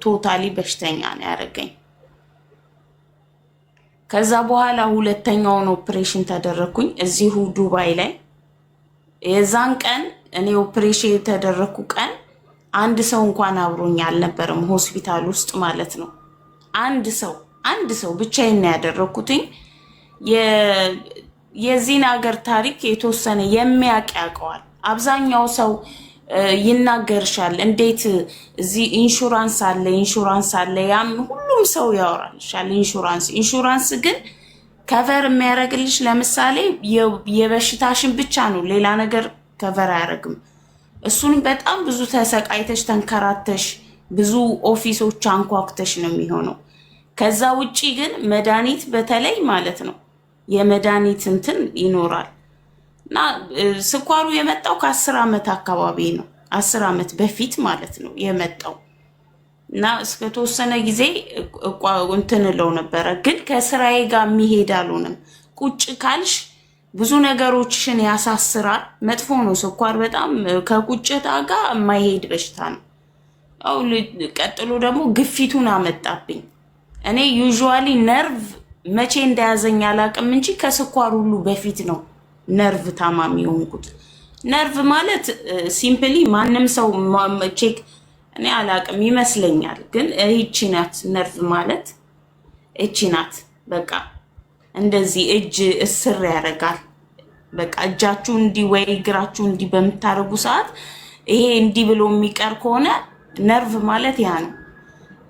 ቶታሊ በሽተኛ ነው ያደረገኝ። ከዛ በኋላ ሁለተኛውን ኦፕሬሽን ተደረኩኝ እዚሁ ዱባይ ላይ። የዛን ቀን እኔ ኦፕሬሽን የተደረኩ ቀን አንድ ሰው እንኳን አብሮኝ አልነበረም ሆስፒታል ውስጥ ማለት ነው። አንድ ሰው ብቻዬን ያደረኩትኝ። የዚህን ሀገር ታሪክ የተወሰነ የሚያውቅ ያውቀዋል። አብዛኛው ሰው ይናገርሻል፣ እንዴት እዚህ ኢንሹራንስ አለ ያም ሁሉም ሰው ያወራልሻል። ኢንሹራንስ ግን ከቨር የሚያደርግልሽ ለምሳሌ የበሽታሽን ብቻ ነው፣ ሌላ ነገር ከቨር አያደርግም። እሱንም በጣም ብዙ ተሰቃይተሽ ተንከራተሽ ብዙ ኦፊሶች አንኳኩተሽ ነው የሚሆነው። ከዛ ውጪ ግን መድኃኒት በተለይ ማለት ነው የመድኃኒት እንትን ይኖራል። እና ስኳሩ የመጣው ከ10 ዓመት አካባቢ ነው፣ 10 ዓመት በፊት ማለት ነው የመጣው። እና እስከ ተወሰነ ጊዜ እንትን እለው ነበረ፣ ግን ከስራዬ ጋር የሚሄድ አልሆነም። ቁጭ ካልሽ ብዙ ነገሮችሽን ያሳስራል። መጥፎ ነው ስኳር፣ በጣም ከቁጭታ ጋር የማይሄድ በሽታ ነው። ያው ቀጥሎ ደግሞ ግፊቱን አመጣብኝ። እኔ ዩዥዋሊ ነርቭ መቼ እንደያዘኝ አላውቅም እንጂ ከስኳር ሁሉ በፊት ነው ነርቭ ታማሚ ሆንኩት። ነርቭ ማለት ሲምፕሊ ማንም ሰው ቼክ እኔ አላውቅም ይመስለኛል፣ ግን እቺ ናት ነርቭ ማለት እቺ ናት። በቃ እንደዚህ እጅ እስር ያደርጋል። በቃ እጃችሁ እንዲህ ወይ እግራችሁ እንዲህ በምታረጉ ሰዓት ይሄ እንዲህ ብሎ የሚቀር ከሆነ ነርቭ ማለት ያ ነው።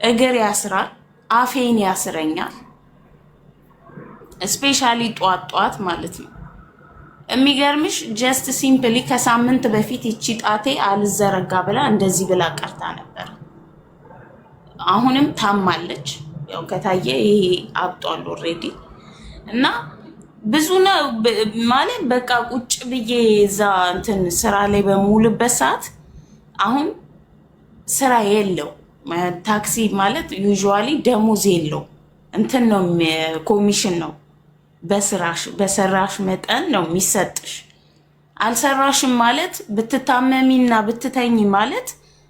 እግር ያስራል፣ አፌን ያስረኛል። ስፔሻሊ ጧት ማለት ነው። የሚገርምሽ ጀስት ሲምፕሊ ከሳምንት በፊት እቺ ጣቴ አልዘረጋ ብላ እንደዚህ ብላ ቀርታ ነበር። አሁንም ታማለች። ያው ከታየ ይሄ አብጧል ኦልሬዲ። እና ብዙ ነው ማለት በቃ ቁጭ ብዬ እዛ እንትን ስራ ላይ በሙሉበት ሰዓት አሁን ስራ የለው። ታክሲ ማለት ዩዥዋሊ ደሞዝ የለው፣ እንትን ነው ኮሚሽን ነው። በሰራሽ መጠን ነው የሚሰጥሽ። አልሰራሽም ማለት ብትታመሚና ብትተኝ ማለት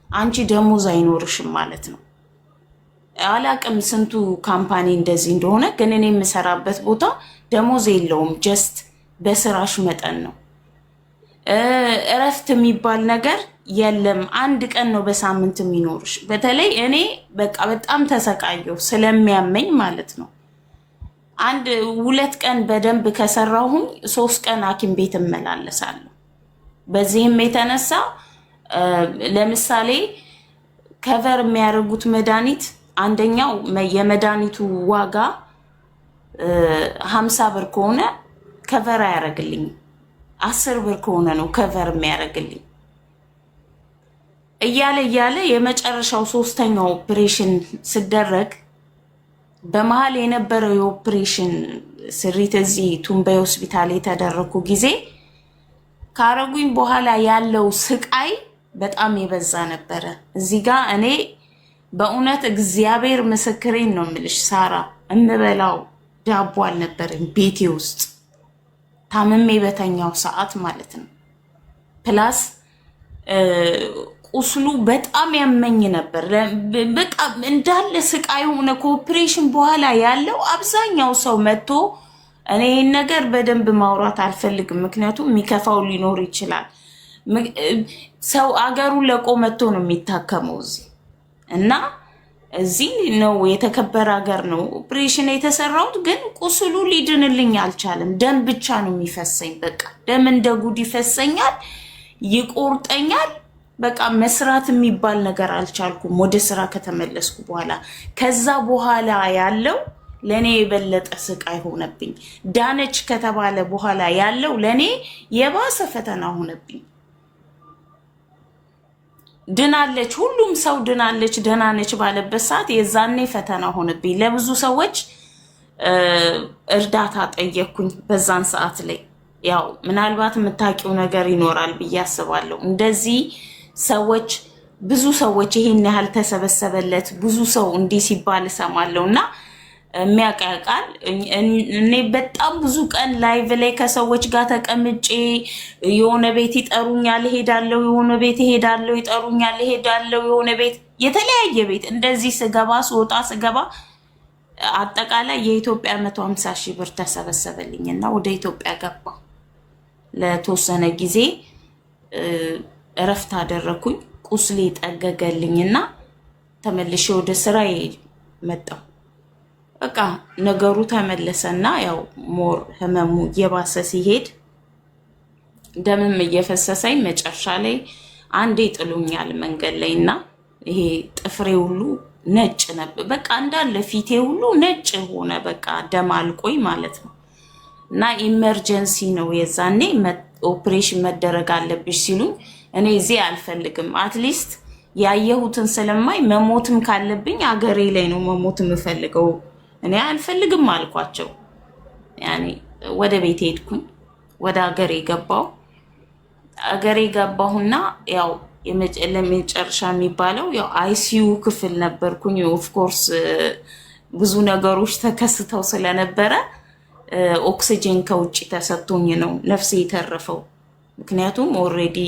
አንቺ ደሞዝ አይኖርሽም ማለት ነው። አላቅም ስንቱ ካምፓኒ እንደዚህ እንደሆነ፣ ግን እኔ የምሰራበት ቦታ ደሞዝ የለውም። ጀስት በስራሽ መጠን ነው። እረፍት የሚባል ነገር የለም። አንድ ቀን ነው በሳምንት የሚኖርሽ። በተለይ እኔ በቃ በጣም ተሰቃየሁ ስለሚያመኝ ማለት ነው። 2 ቀን በደንብ ከሰራሁኝ 3 ቀን ሐኪም ቤት እመላለሳለሁ። በዚህም የተነሳ ለምሳሌ ከቨር የሚያደርጉት መድኃኒት አንደኛው የመድኃኒቱ ዋጋ 50 ብር ከሆነ ከቨር አያደርግልኝም። 10 ብር ከሆነ ነው ከቨር የሚያደርግልኝ። እያለ የመጨረሻው 3ኛው ኦፕሬሽን ስደረግ በመሃል የነበረው የኦፕሬሽን ስሪት እዚህ ቱምባይ ሆስፒታል የተደረኩ ጊዜ ካረጉኝ በኋላ ያለው ስቃይ በጣም የበዛ ነበረ። እዚህ ጋር እኔ በእውነት እግዚአብሔር ምስክሬን ነው የምልሽ ሳራ፣ እንበላው ዳቦ አልነበረም ቤቴ ውስጥ ታምሜ በተኛው ሰዓት ማለት ነው። ፕላስ ቁስሉ በጣም ያመኝ ነበር። በቃ እንዳለ ስቃይ ሆነ። ከኦፕሬሽን በኋላ ያለው አብዛኛው ሰው መጥቶ እኔ ይህን ነገር በደንብ ማውራት አልፈልግም፣ ምክንያቱም የሚከፋው ሊኖር ይችላል። ሰው አገሩን ለቆ መጥቶ ነው የሚታከመው እዚህ እና እዚህ ነው የተከበረ ሀገር ነው ኦፕሬሽን የተሰራው። ግን ቁስሉ ሊድንልኝ አልቻለም። ደም ብቻ ነው የሚፈሰኝ። በቃ ደም እንደ ጉድ ይፈሰኛል፣ ይቆርጠኛል። በቃ መስራት የሚባል ነገር አልቻልኩም ወደ ስራ ከተመለስኩ በኋላ። ከዛ በኋላ ያለው ለኔ የበለጠ ስቃይ ሆነብኝ። ዳነች ከተባለ በኋላ ያለው ለኔ የባሰ ፈተና ሆነብኝ። ድናለች፣ ሁሉም ሰው ድናለች ደናነች ባለበት ሰዓት የዛኔ ፈተና ሆነብኝ። ለብዙ ሰዎች እርዳታ ጠየቅኩኝ በዛን ሰዓት ላይ። ያው ምናልባት የምታውቂው ነገር ይኖራል ብዬ አስባለሁ። እንደዚህ ሰዎች ብዙ ሰዎች ይሄን ያህል ተሰበሰበለት ብዙ ሰው እንዲህ ሲባል እሰማለሁ እና የሚያቃቃል። እኔ በጣም ብዙ ቀን ላይቭ ላይ ከሰዎች ጋር ተቀምጬ የሆነ ቤት ይጠሩኛል እሄዳለሁ፣ የሆነ ቤት እሄዳለሁ፣ ይጠሩኛል እሄዳለሁ፣ የሆነ ቤት የተለያየ ቤት እንደዚህ ስገባ ስገባ አጠቃላይ የኢትዮጵያ 150 ሺህ ብር ተሰበሰበልኝና ወደ ኢትዮጵያ ገባ። ለተወሰነ ጊዜ እረፍት አደረኩኝ። ቁስሌ ጠገገልኝና ተመልሼ ወደ ስራዬ መጣሁ። በቃ ነገሩ ተመለሰና ያው ሞር ህመሙ እየባሰ ሲሄድ ደምም እየፈሰሰኝ መጨረሻ ላይ አንዴ ጥሎኛል መንገድ ላይና ይሄ ጥፍሬ ሁሉ ነጭ ነበር። በቃ እንዳለ ፊቴ ሁሉ ነጭ ሆነ። በቃ ደም አልቆይ ማለት ነው። እና ኢመርጀንሲ ነው የዛኔ ኦፕሬሽን መደረግ አለብሽ ሲሉኝ እኔ እዚህ አልፈልግም፣ አትሊስት ያየሁትን ስለማይ መሞትም ካለብኝ አገሬ ላይ ነው መሞት የምፈልገው፣ እኔ አልፈልግም አልኳቸው። ያኔ ወደ ቤት ሄድኩኝ፣ ወደ አገሬ ገባሁ። አገሬ ገባሁና ያው ለመጨረሻ የሚባለው ያው አይሲዩ ክፍል ነበርኩኝ። ኦፍ ኮርስ ብዙ ነገሮች ተከስተው ስለነበረ ኦክሲጅን ከውጭ ተሰጥቶኝ ነው ነፍሴ የተረፈው። ምክንያቱም ኦልሬዲ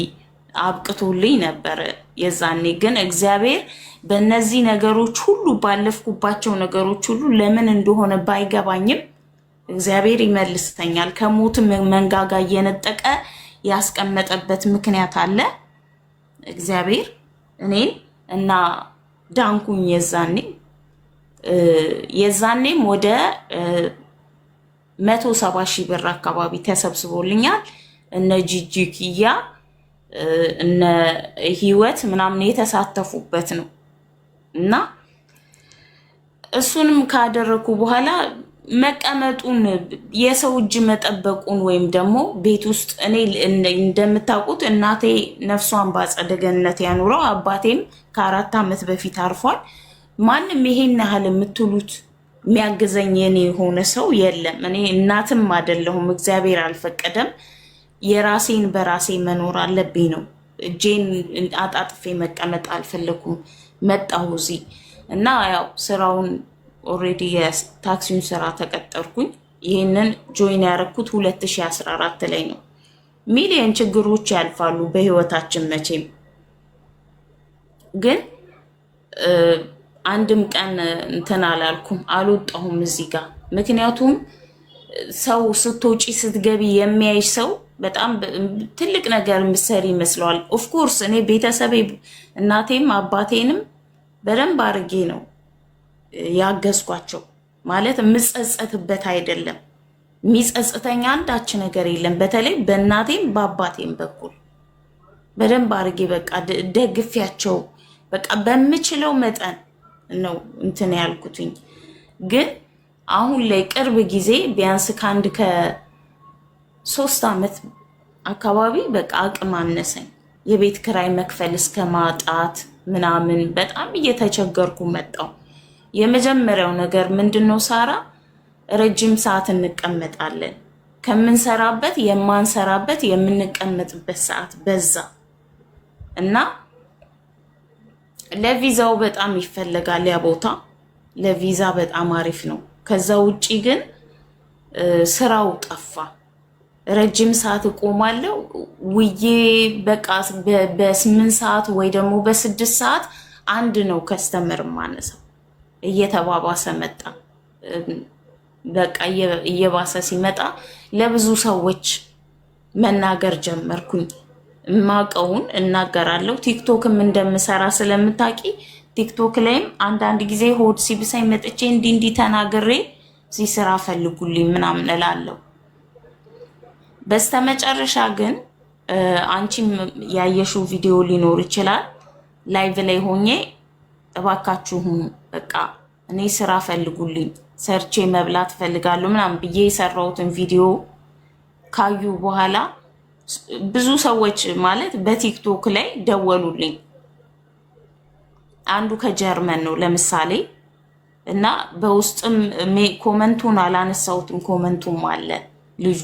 አብቅቶልኝ ነበረ የዛኔ። ግን እግዚአብሔር በእነዚህ ነገሮች ሁሉ ባለፍኩባቸው ነገሮች ሁሉ ለምን እንደሆነ ባይገባኝም እግዚአብሔር ይመልስተኛል። ከሞት መንጋጋ እየነጠቀ ያስቀመጠበት ምክንያት አለ እግዚአብሔር እኔን እና ዳንኩኝ። የዛኔም ወደ 170 ሺህ ብር አካባቢ ተሰብስቦልኛል። እነ ጂጂኪያ እነ ህይወት ምናምን የተሳተፉበት ነው እና እሱንም ካደረኩ በኋላ መቀመጡን የሰው እጅ መጠበቁን ወይም ደግሞ ቤት ውስጥ እኔ እንደምታውቁት እናቴ ነፍሷን በአጸደ ገነት ያኑረው፣ አባቴም ከ4 ዓመት በፊት አርፏል። ማንም ይሄን ያህል የምትሉት የሚያግዘኝ የኔ የሆነ ሰው የለም። እኔ እናትም አይደለሁም፣ እግዚአብሔር አልፈቀደም። የራሴን በራሴ መኖር አለብኝ ነው። እጄን አጣጥፌ መቀመጥ አልፈለኩም። መጣሁ እዚህ እና ያው ስራውን ኦልሬዲ የታክሲውን ስራ ተቀጠርኩኝ። ይህንን ጆይን ያደረኩት 2014 ላይ ነው። ሚሊየን ችግሮች ያልፋሉ በህይወታችን መቼም፣ ግን አንድም ቀን እንትን አላልኩም፣ አልወጣሁም እዚህ ጋር። ምክንያቱም ሰው ስትወጪ ስትገቢ የሚያይሽ ሰው በጣም ትልቅ ነገር ምሰሪ ይመስለዋል። ኦፍኮርስ እኔ ቤተሰቤ እናቴም አባቴንም በደንብ አድርጌ ነው ያገዝኳቸው። ማለት የምጸጸትበት አይደለም፣ የሚጸጽተኝ አንዳች ነገር የለም። በተለይ በእናቴም በአባቴም በኩል በደንብ አድርጌ በቃ ደግፊያቸው በቃ በምችለው መጠን ነው እንትን ያልኩትኝ። ግን አሁን ላይ ቅርብ ጊዜ ቢያንስ ከ3 ዓመት አካባቢ በቃ አቅም አነሰኝ። የቤት ክራይ መክፈል እስከ ማጣት ምናምን በጣም እየተቸገርኩ መጣሁ። የመጀመሪያው ነገር ምንድነው ሳራ፣ ረጅም ሰዓት እንቀመጣለን። ከምንሰራበት የማንሰራበት የምንቀመጥበት ሰዓት በዛ እና ለቪዛው በጣም ይፈልጋል ያ ቦታ። ለቪዛ በጣም አሪፍ ነው። ከዛ ውጪ ግን ስራው ጠፋ። ረጅም ሰዓት እቆማለሁ ውዬ በቃ በ8 ሰዓት ወይ ደግሞ በ6 ሰዓት አንድ ነው ከስተመር ማነሳው። እየተባባሰ መጣ። በቃ እየባሰ ሲመጣ ለብዙ ሰዎች መናገር ጀመርኩኝ። ማቀውን እናገራለሁ። ቲክቶክም እንደምሰራ ስለምታቂ ቲክቶክ ላይም አንዳንድ ጊዜ ሆድ ሲብሳይ መጥቼ እንዲ ተናግሬ እዚህ ስራ ፈልጉልኝ ምናምን እላለሁ። በስተመጨረሻ ግን አንቺም ያየሽው ቪዲዮ ሊኖር ይችላል። ላይቭ ላይ ሆኜ እባካችሁ በቃ እኔ ስራ ፈልጉልኝ፣ ሰርቼ መብላት ፈልጋለሁ ምናምን ብዬ የሰራሁትን ቪዲዮ ካዩ በኋላ ብዙ ሰዎች ማለት በቲክቶክ ላይ ደወሉልኝ። አንዱ ከጀርመን ነው ለምሳሌ፣ እና በውስጥም ኮመንቱን አላነሳሁትም፣ ኮመንቱም አለ ልጁ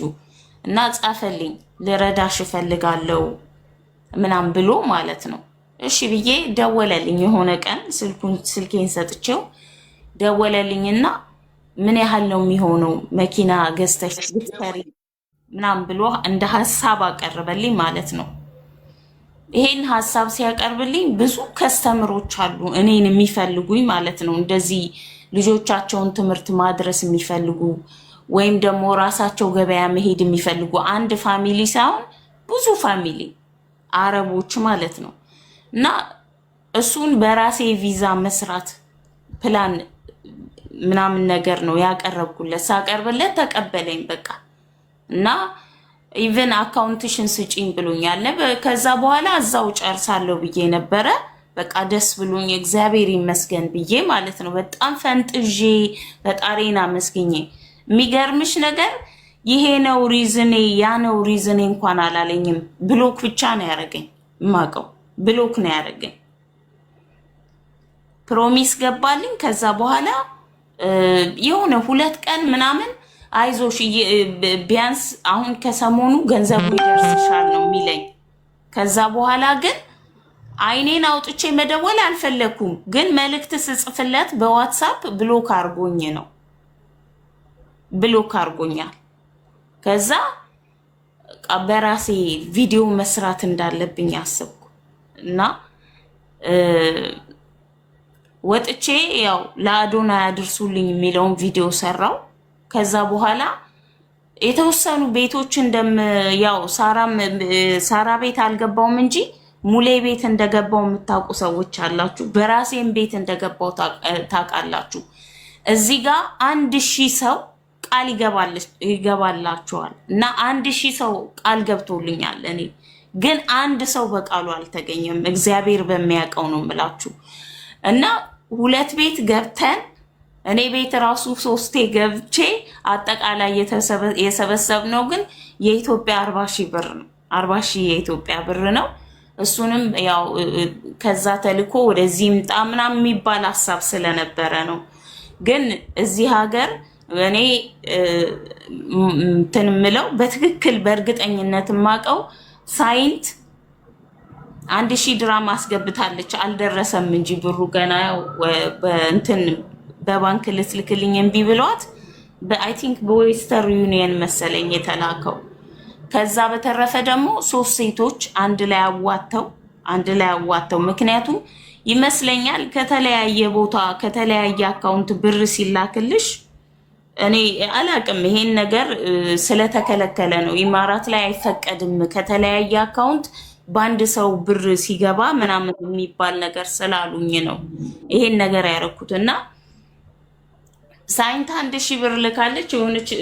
እና ጻፈልኝ፣ ልረዳሽ እፈልጋለሁ ምናምን ብሎ ማለት ነው። እሺ ብዬ ደወለልኝ። የሆነ ቀን ስልኬን ሰጥቼው ደወለልኝና ምን ያህል ነው የሚሆነው መኪና ገዝተሽ ብትሰሪ ምናምን ብሎ እንደ ሀሳብ አቀረበልኝ ማለት ነው። ይሄን ሀሳብ ሲያቀርብልኝ ብዙ ከስተምሮች አሉ እኔን የሚፈልጉኝ ማለት ነው። እንደዚህ ልጆቻቸውን ትምህርት ማድረስ የሚፈልጉ ወይም ደግሞ ራሳቸው ገበያ መሄድ የሚፈልጉ አንድ ፋሚሊ ሳይሆን ብዙ ፋሚሊ አረቦች ማለት ነው። እና እሱን በራሴ ቪዛ መስራት ፕላን ምናምን ነገር ነው ያቀረብኩለት። ሳቀርብለት ተቀበለኝ በቃ። እና ኢቨን አካውንትሽን ስጪኝ ብሎኛል። ከዛ በኋላ እዛው ጨርሳለሁ ብዬ ነበረ። በቃ ደስ ብሎኝ እግዚአብሔር ይመስገን ብዬ ማለት ነው። በጣም ፈንጥዤ ፈጣሪን አመስግኜ። የሚገርምሽ ነገር ይሄ ነው ሪዝኔ ያ ነው ሪዝኔ እንኳን አላለኝም። ብሎክ ብቻ ነው ያደረገኝ። የማውቀው ብሎክ ነው ያደረገኝ። ፕሮሚስ ገባልኝ። ከዛ በኋላ የሆነ 2 ቀን ምናምን አይዞሽ ቢያንስ አሁን ከሰሞኑ ገንዘቡ ይደርስሻል ነው የሚለኝ። ከዛ በኋላ ግን አይኔን አውጥቼ መደወል አልፈለኩም። ግን መልእክት ስጽፍለት በዋትሳፕ ብሎክ አርጎኝ ነው ብሎክ አርጎኛል። ከዛ በራሴ ቪዲዮ መስራት እንዳለብኝ አሰብኩ እና ወጥቼ ያው ለአዶና ያድርሱልኝ የሚለውን ቪዲዮ ሰራው። ከዛ በኋላ የተወሰኑ ቤቶች ያው ሳራ ቤት አልገባውም እንጂ ሙሌ ቤት እንደገባው የምታውቁ ሰዎች አላችሁ። በራሴም ቤት እንደገባው ታውቃላችሁ። እዚህ ጋር 1000 ሰው ቃል ይገባላችኋል እና 1000 ሰው ቃል ገብቶልኛል። እኔ ግን አንድ ሰው በቃሉ አልተገኘም። እግዚአብሔር በሚያውቀው ነው የምላችሁ። እና 2 ቤት ገብተን እኔ ቤት ራሱ 3 ገብቼ አጠቃላይ የሰበሰብነው ግን የኢትዮጵያ 40,000 ብር ነው። 40,000 የኢትዮጵያ ብር ነው። እሱንም ያው ከዛ ተልኮ ወደዚህ ምጣ ምናምን የሚባል ሀሳብ ስለነበረ ነው። ግን እዚህ ሀገር እኔ እንትን ምለው በትክክል በእርግጠኝነት የማውቀው ሳይንት 1000 ድራም አስገብታለች። አልደረሰም እንጂ ብሩ ገና ያው በእንትን በባንክ ልትልክልኝ እምቢ ብሏት በአይ ቲንክ በዌስተርን ዩኒየን መሰለኝ የተላከው። ከዛ በተረፈ ደግሞ 3 ሴቶች አንድ ላይ አዋተው ምክንያቱም ይመስለኛል ከተለያየ ቦታ ከተለያየ አካውንት ብር ሲላክልሽ እኔ አላቅም ይሄን ነገር ስለተከለከለ ነው። ኢማራት ላይ አይፈቀድም ከተለያየ አካውንት በአንድ ሰው ብር ሲገባ ምናምን የሚባል ነገር ስላሉኝ ነው ይሄን ነገር ያደረኩት። እና ሳይንት 1000 ብር ልካለች።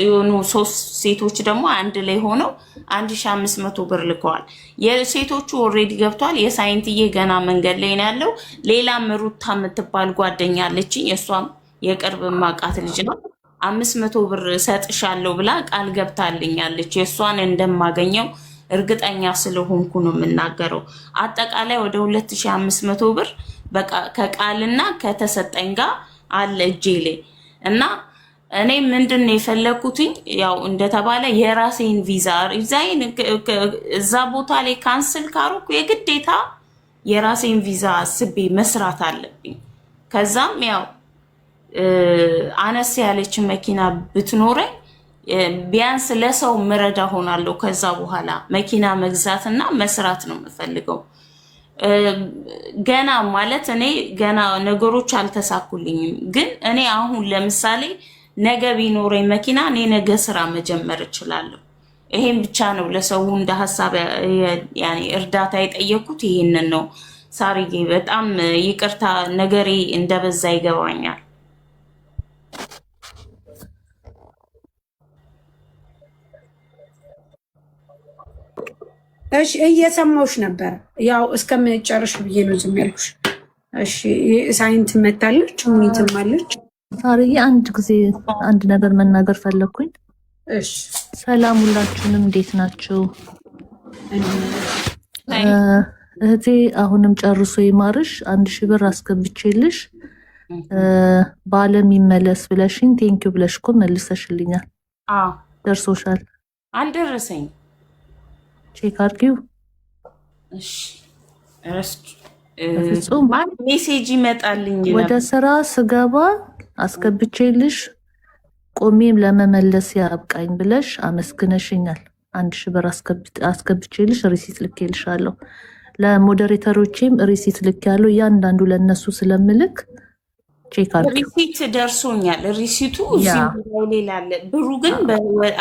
የሆኑ 3 ሴቶች ደግሞ አንድ ላይ ሆነው 1500 ብር ልከዋል። የሴቶቹ ኦልሬዲ ገብቷል። የሳይንትዬ ገና መንገድ ላይ ነው ያለው። ሌላም ሩታ የምትባል ጓደኛ አለችኝ። እሷም የቅርብ ማቃት ልጅ ነው። 500 ብር ሰጥሻለሁ ብላ ቃል ገብታልኛለች። የእሷን እንደማገኘው እርግጠኛ ስለሆንኩ ነው የምናገረው። አጠቃላይ ወደ 2500 ብር በቃ ከቃልና ከተሰጠኝ ጋር አለ እጄ ላይ። እና እኔ ምንድነው የፈለኩትኝ ያው እንደተባለ የራሴን ቪዛ ሪዛይን እዛ ቦታ ላይ ካንስል ካሮኩ የግዴታ የራሴን ቪዛ አስቤ መስራት አለብኝ። ከዛም ያው አነስ ያለች መኪና ብትኖረኝ ቢያንስ ለሰው ምረዳ ሆናለሁ። ከዛ በኋላ መኪና መግዛትና መስራት ነው የምፈልገው። ገና ማለት እኔ ገና ነገሮች አልተሳኩልኝም። ግን እኔ አሁን ለምሳሌ ነገ ቢኖረኝ መኪና እኔ ነገ ስራ መጀመር እችላለሁ። ይሄን ብቻ ነው ለሰው እንደ ሐሳብ ያኔ እርዳታ የጠየኩት ይሄንን ነው። ሳሪጌ በጣም ይቅርታ ነገሬ እንደበዛ ይገባኛል። እሺ እየሰማሁሽ ነበር። ያው እስከምጨርሽ ብዬ ነው ዝም ያልኩሽ። እሺ ሳይንት መታለች ሙኒትም አለች። ሳርዬ አንድ ጊዜ አንድ ነገር መናገር ፈለኩኝ። እሺ ሰላም ሁላችሁንም፣ እንዴት ናችሁ? እህቴ አሁንም ጨርሶ ይማርሽ 1000 ብር አስገብቼልሽ በአለም ይመለስ ብለሽኝ ቴንኪው ብለሽ እኮ መልሰሽልኛል። ደርሶሻል? አልደረሰኝ። ቼክ አድርጊው። እሺ ሜሴጅ ይመጣልኝ። ወደ ስራ ስገባ አስገብቼልሽ ቆሜም ለመመለስ ያብቃኝ ብለሽ አመስግነሽኛል። 1000 ብር አስገብቼልሽ ሪሲት ልኬልሻለሁ። ለሞዴሬተሮችም ሪሲት ልክ ያለው እያንዳንዱ ለነሱ ስለምልክ ቼክ አድርጉ። ሪሲት ደርሶኛል። ሪሲቱ እዚህ ሌላ አለ። ብሩ ግን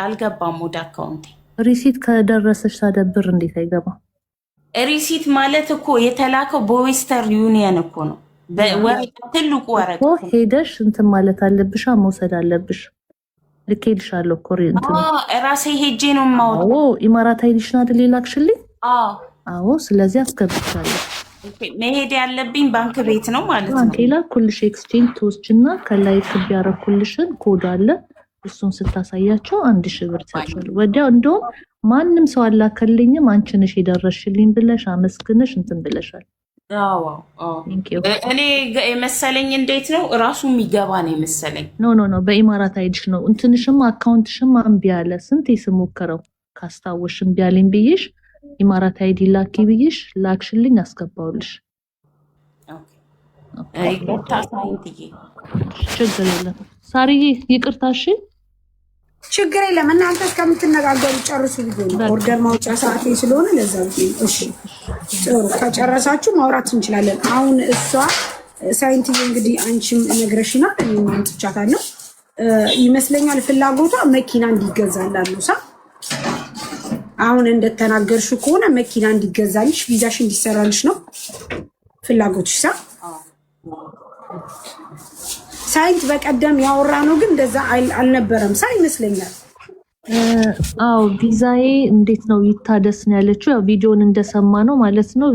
አልገባም ወደ አካውንቴ። ሪሲት ከደረሰሽ ታዲያ ብር እንዴት አይገባም? ሪሲት ማለት እኮ የተላከው በዌስተርን ዩኒየን እኮ ነው። ትልቁ ወረቀት እኮ ሄደሽ እንትን ማለት አለብሽ፣ መውሰድ አለብሽ። ልኬልሻለሁ እኮ ራሴ ሄጄ ነው የማወጣው። ኢማራት አይዲሽን አይደል የላክሽልኝ? አዎ። ስለዚህ አስገብቻለሁ። መሄድ ያለብኝ ባንክ ቤት ነው ማለት ነው። ባንክ ላኩልሽ። ኤክስቼንጅ ትወስጂና ከላይ ክብ ያደረኩልሽን ኮድ አለ። እሱን ስታሳያቸው 1000 ብር ይሰጣል። ወዲያው እንደውም ማንም ሰው አላከልኝም አንቺ ነሽ የደረሽልኝ ብለሽ አመስግነሽ እንትን ብለሻል። እኔ የመሰለኝ እንዴት ነው እራሱ የሚገባ ነው የመሰለኝ። ኖ በኢማራት አይዲሽ ነው። እንትንሽም አካውንትሽም እምቢ አለ። ስንት ስሞክረው ካስታወሽ እምቢ አለኝ ብዬሽ ኢማራት አይዲ ላኪ ብዬሽ ላክሽልኝ፣ አስገባውልሽ። ችግር የለም ሳርዬ፣ ይቅርታሽ። ችግር የለም። እናንተ እስከምትነጋገሩ ጨርሱ ብዬ ነው። ኦርደር ማውጫ ሰዓቴ ስለሆነ ለዛ ብዬ ነው። እሺ ጥሩ፣ ከጨረሳችሁ ማውራት እንችላለን። አሁን እሷ ሳይንትዬ እንግዲህ አንቺም ነግረሽናል፣ እኔም አምጥቻታለሁ ይመስለኛል። ፍላጎቷ መኪና እንዲገዛላት ነው። አሁን እንደተናገርሽው ከሆነ መኪና እንዲገዛልሽ ቪዛሽ እንዲሰራልሽ ነው ፍላጎትሽ። ሳይንት በቀደም ያወራ ነው ግን እንደዛ አልነበረም ይመስለኛል። ቪዛዬ እንዴት ነው ይታደስ ነው ያለችው። ያው ቪዲዮን እንደሰማ ነው ማለት ነው።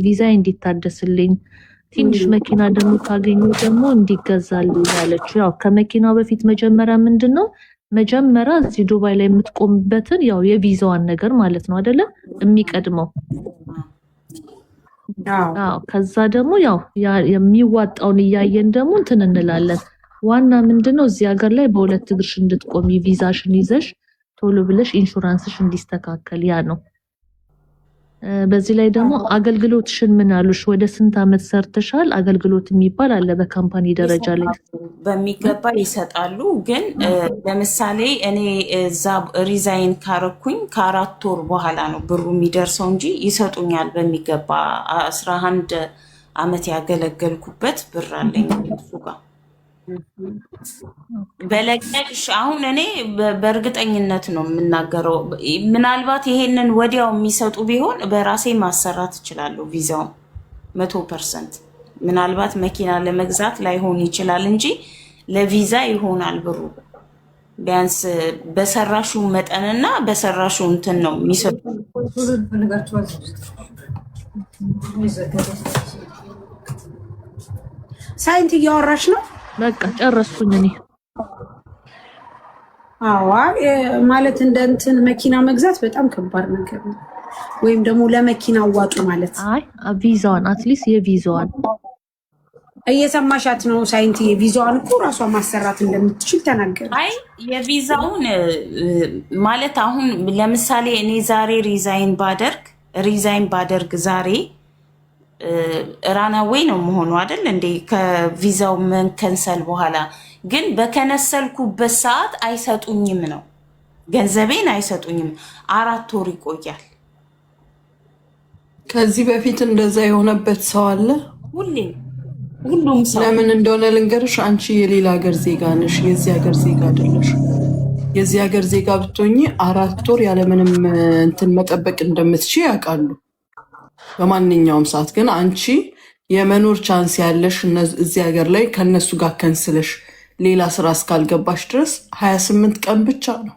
ቪዛዬ እንዲታደስልኝ ትንሽ መኪና ደግሞ ካገኙ ደግሞ እንዲገዛልኝ ያለችው። ያው ከመኪናው በፊት መጀመሪያ ምንድነው መጀመሪያ እዚህ ዱባይ ላይ የምትቆምበትን ያው የቪዛዋን ነገር ማለት ነው አይደለ የሚቀድመው። ከዛ ደግሞ ያው የሚዋጣውን እያየን ደግሞ እንትን እንላለን። ዋና ምንድነው እዚህ ሀገር ላይ በሁለት እግርሽ እንድትቆሚ ቪዛሽን ይዘሽ ቶሎ ብለሽ ኢንሹራንስሽ እንዲስተካከል ያ ነው። በዚህ ላይ ደግሞ አገልግሎትሽን ምን አሉሽ? ወደ ስንት አመት ሰርተሻል? አገልግሎት የሚባል አለ በካምፓኒ ደረጃ ላይ በሚገባ ይሰጣሉ። ግን ለምሳሌ እኔ እዛ ሪዛይን ካረኩኝ ከ4 ወር በኋላ ነው ብሩ የሚደርሰው እንጂ ይሰጡኛል በሚገባ። 11 አመት ያገለገልኩበት ብር አለኝ እሱ ጋር በለቀቅሽ። አሁን እኔ በእርግጠኝነት ነው የምናገረው። ምናልባት ይሄንን ወዲያው የሚሰጡ ቢሆን በራሴ ማሰራት እችላለሁ ቪዛውን 100%። ምናልባት መኪና ለመግዛት ላይሆን ይችላል እንጂ ለቪዛ ይሆናል ብሩ። ቢያንስ በሰራሹ መጠንና በሰራሹ እንትን ነው የሚሰጡ። ሳይንት እያወራሽ ነው? በቃ ጨረስኩኝ እኔ። ማለት እንደ እንትን መኪና መግዛት በጣም ከባድ ነገር ነው። ወይም ደግሞ ለመኪና አዋጡ ማለት ቪዛዋን አትሊስት የቪዛዋን እየሰማሻት ነው ሳይንት። የቪዛዋን እኮ ራሷ ማሰራት እንደምትችል ተናገረ። የቪዛውን ማለት አሁን ለምሳሌ እኔ ዛሬ ሪዛይን ባደርግ ዛሬ ራናዌይ ነው መሆኑ አይደል እንዴ? ከቪዛው መንከንሰል በኋላ ግን በከነሰልኩበት ሰዓት አይሰጡኝም ነው ገንዘቤን አይሰጡኝም። 4 ወር ይቆያል። ከዚህ በፊት እንደዛ የሆነበት ሰው አለ? ሁሉም ሰው ለምን እንደሆነ ልንገርሽ። አንቺ የሌላ ሀገር ዜጋ ነሽ፣ የዚህ ሀገር ዜጋ አይደለሽ። የዚህ ሀገር ዜጋ ብትሆኚ 4 ወር ያለምንም እንትን መጠበቅ እንደምትችይ ያውቃሉ በማንኛውም ሰዓት። ግን አንቺ የመኖር ቻንስ ያለሽ እዚህ ሀገር ላይ ከነሱ ጋር ከንስለሽ ሌላ ስራ እስካልገባሽ ድረስ 28 ቀን ብቻ ነው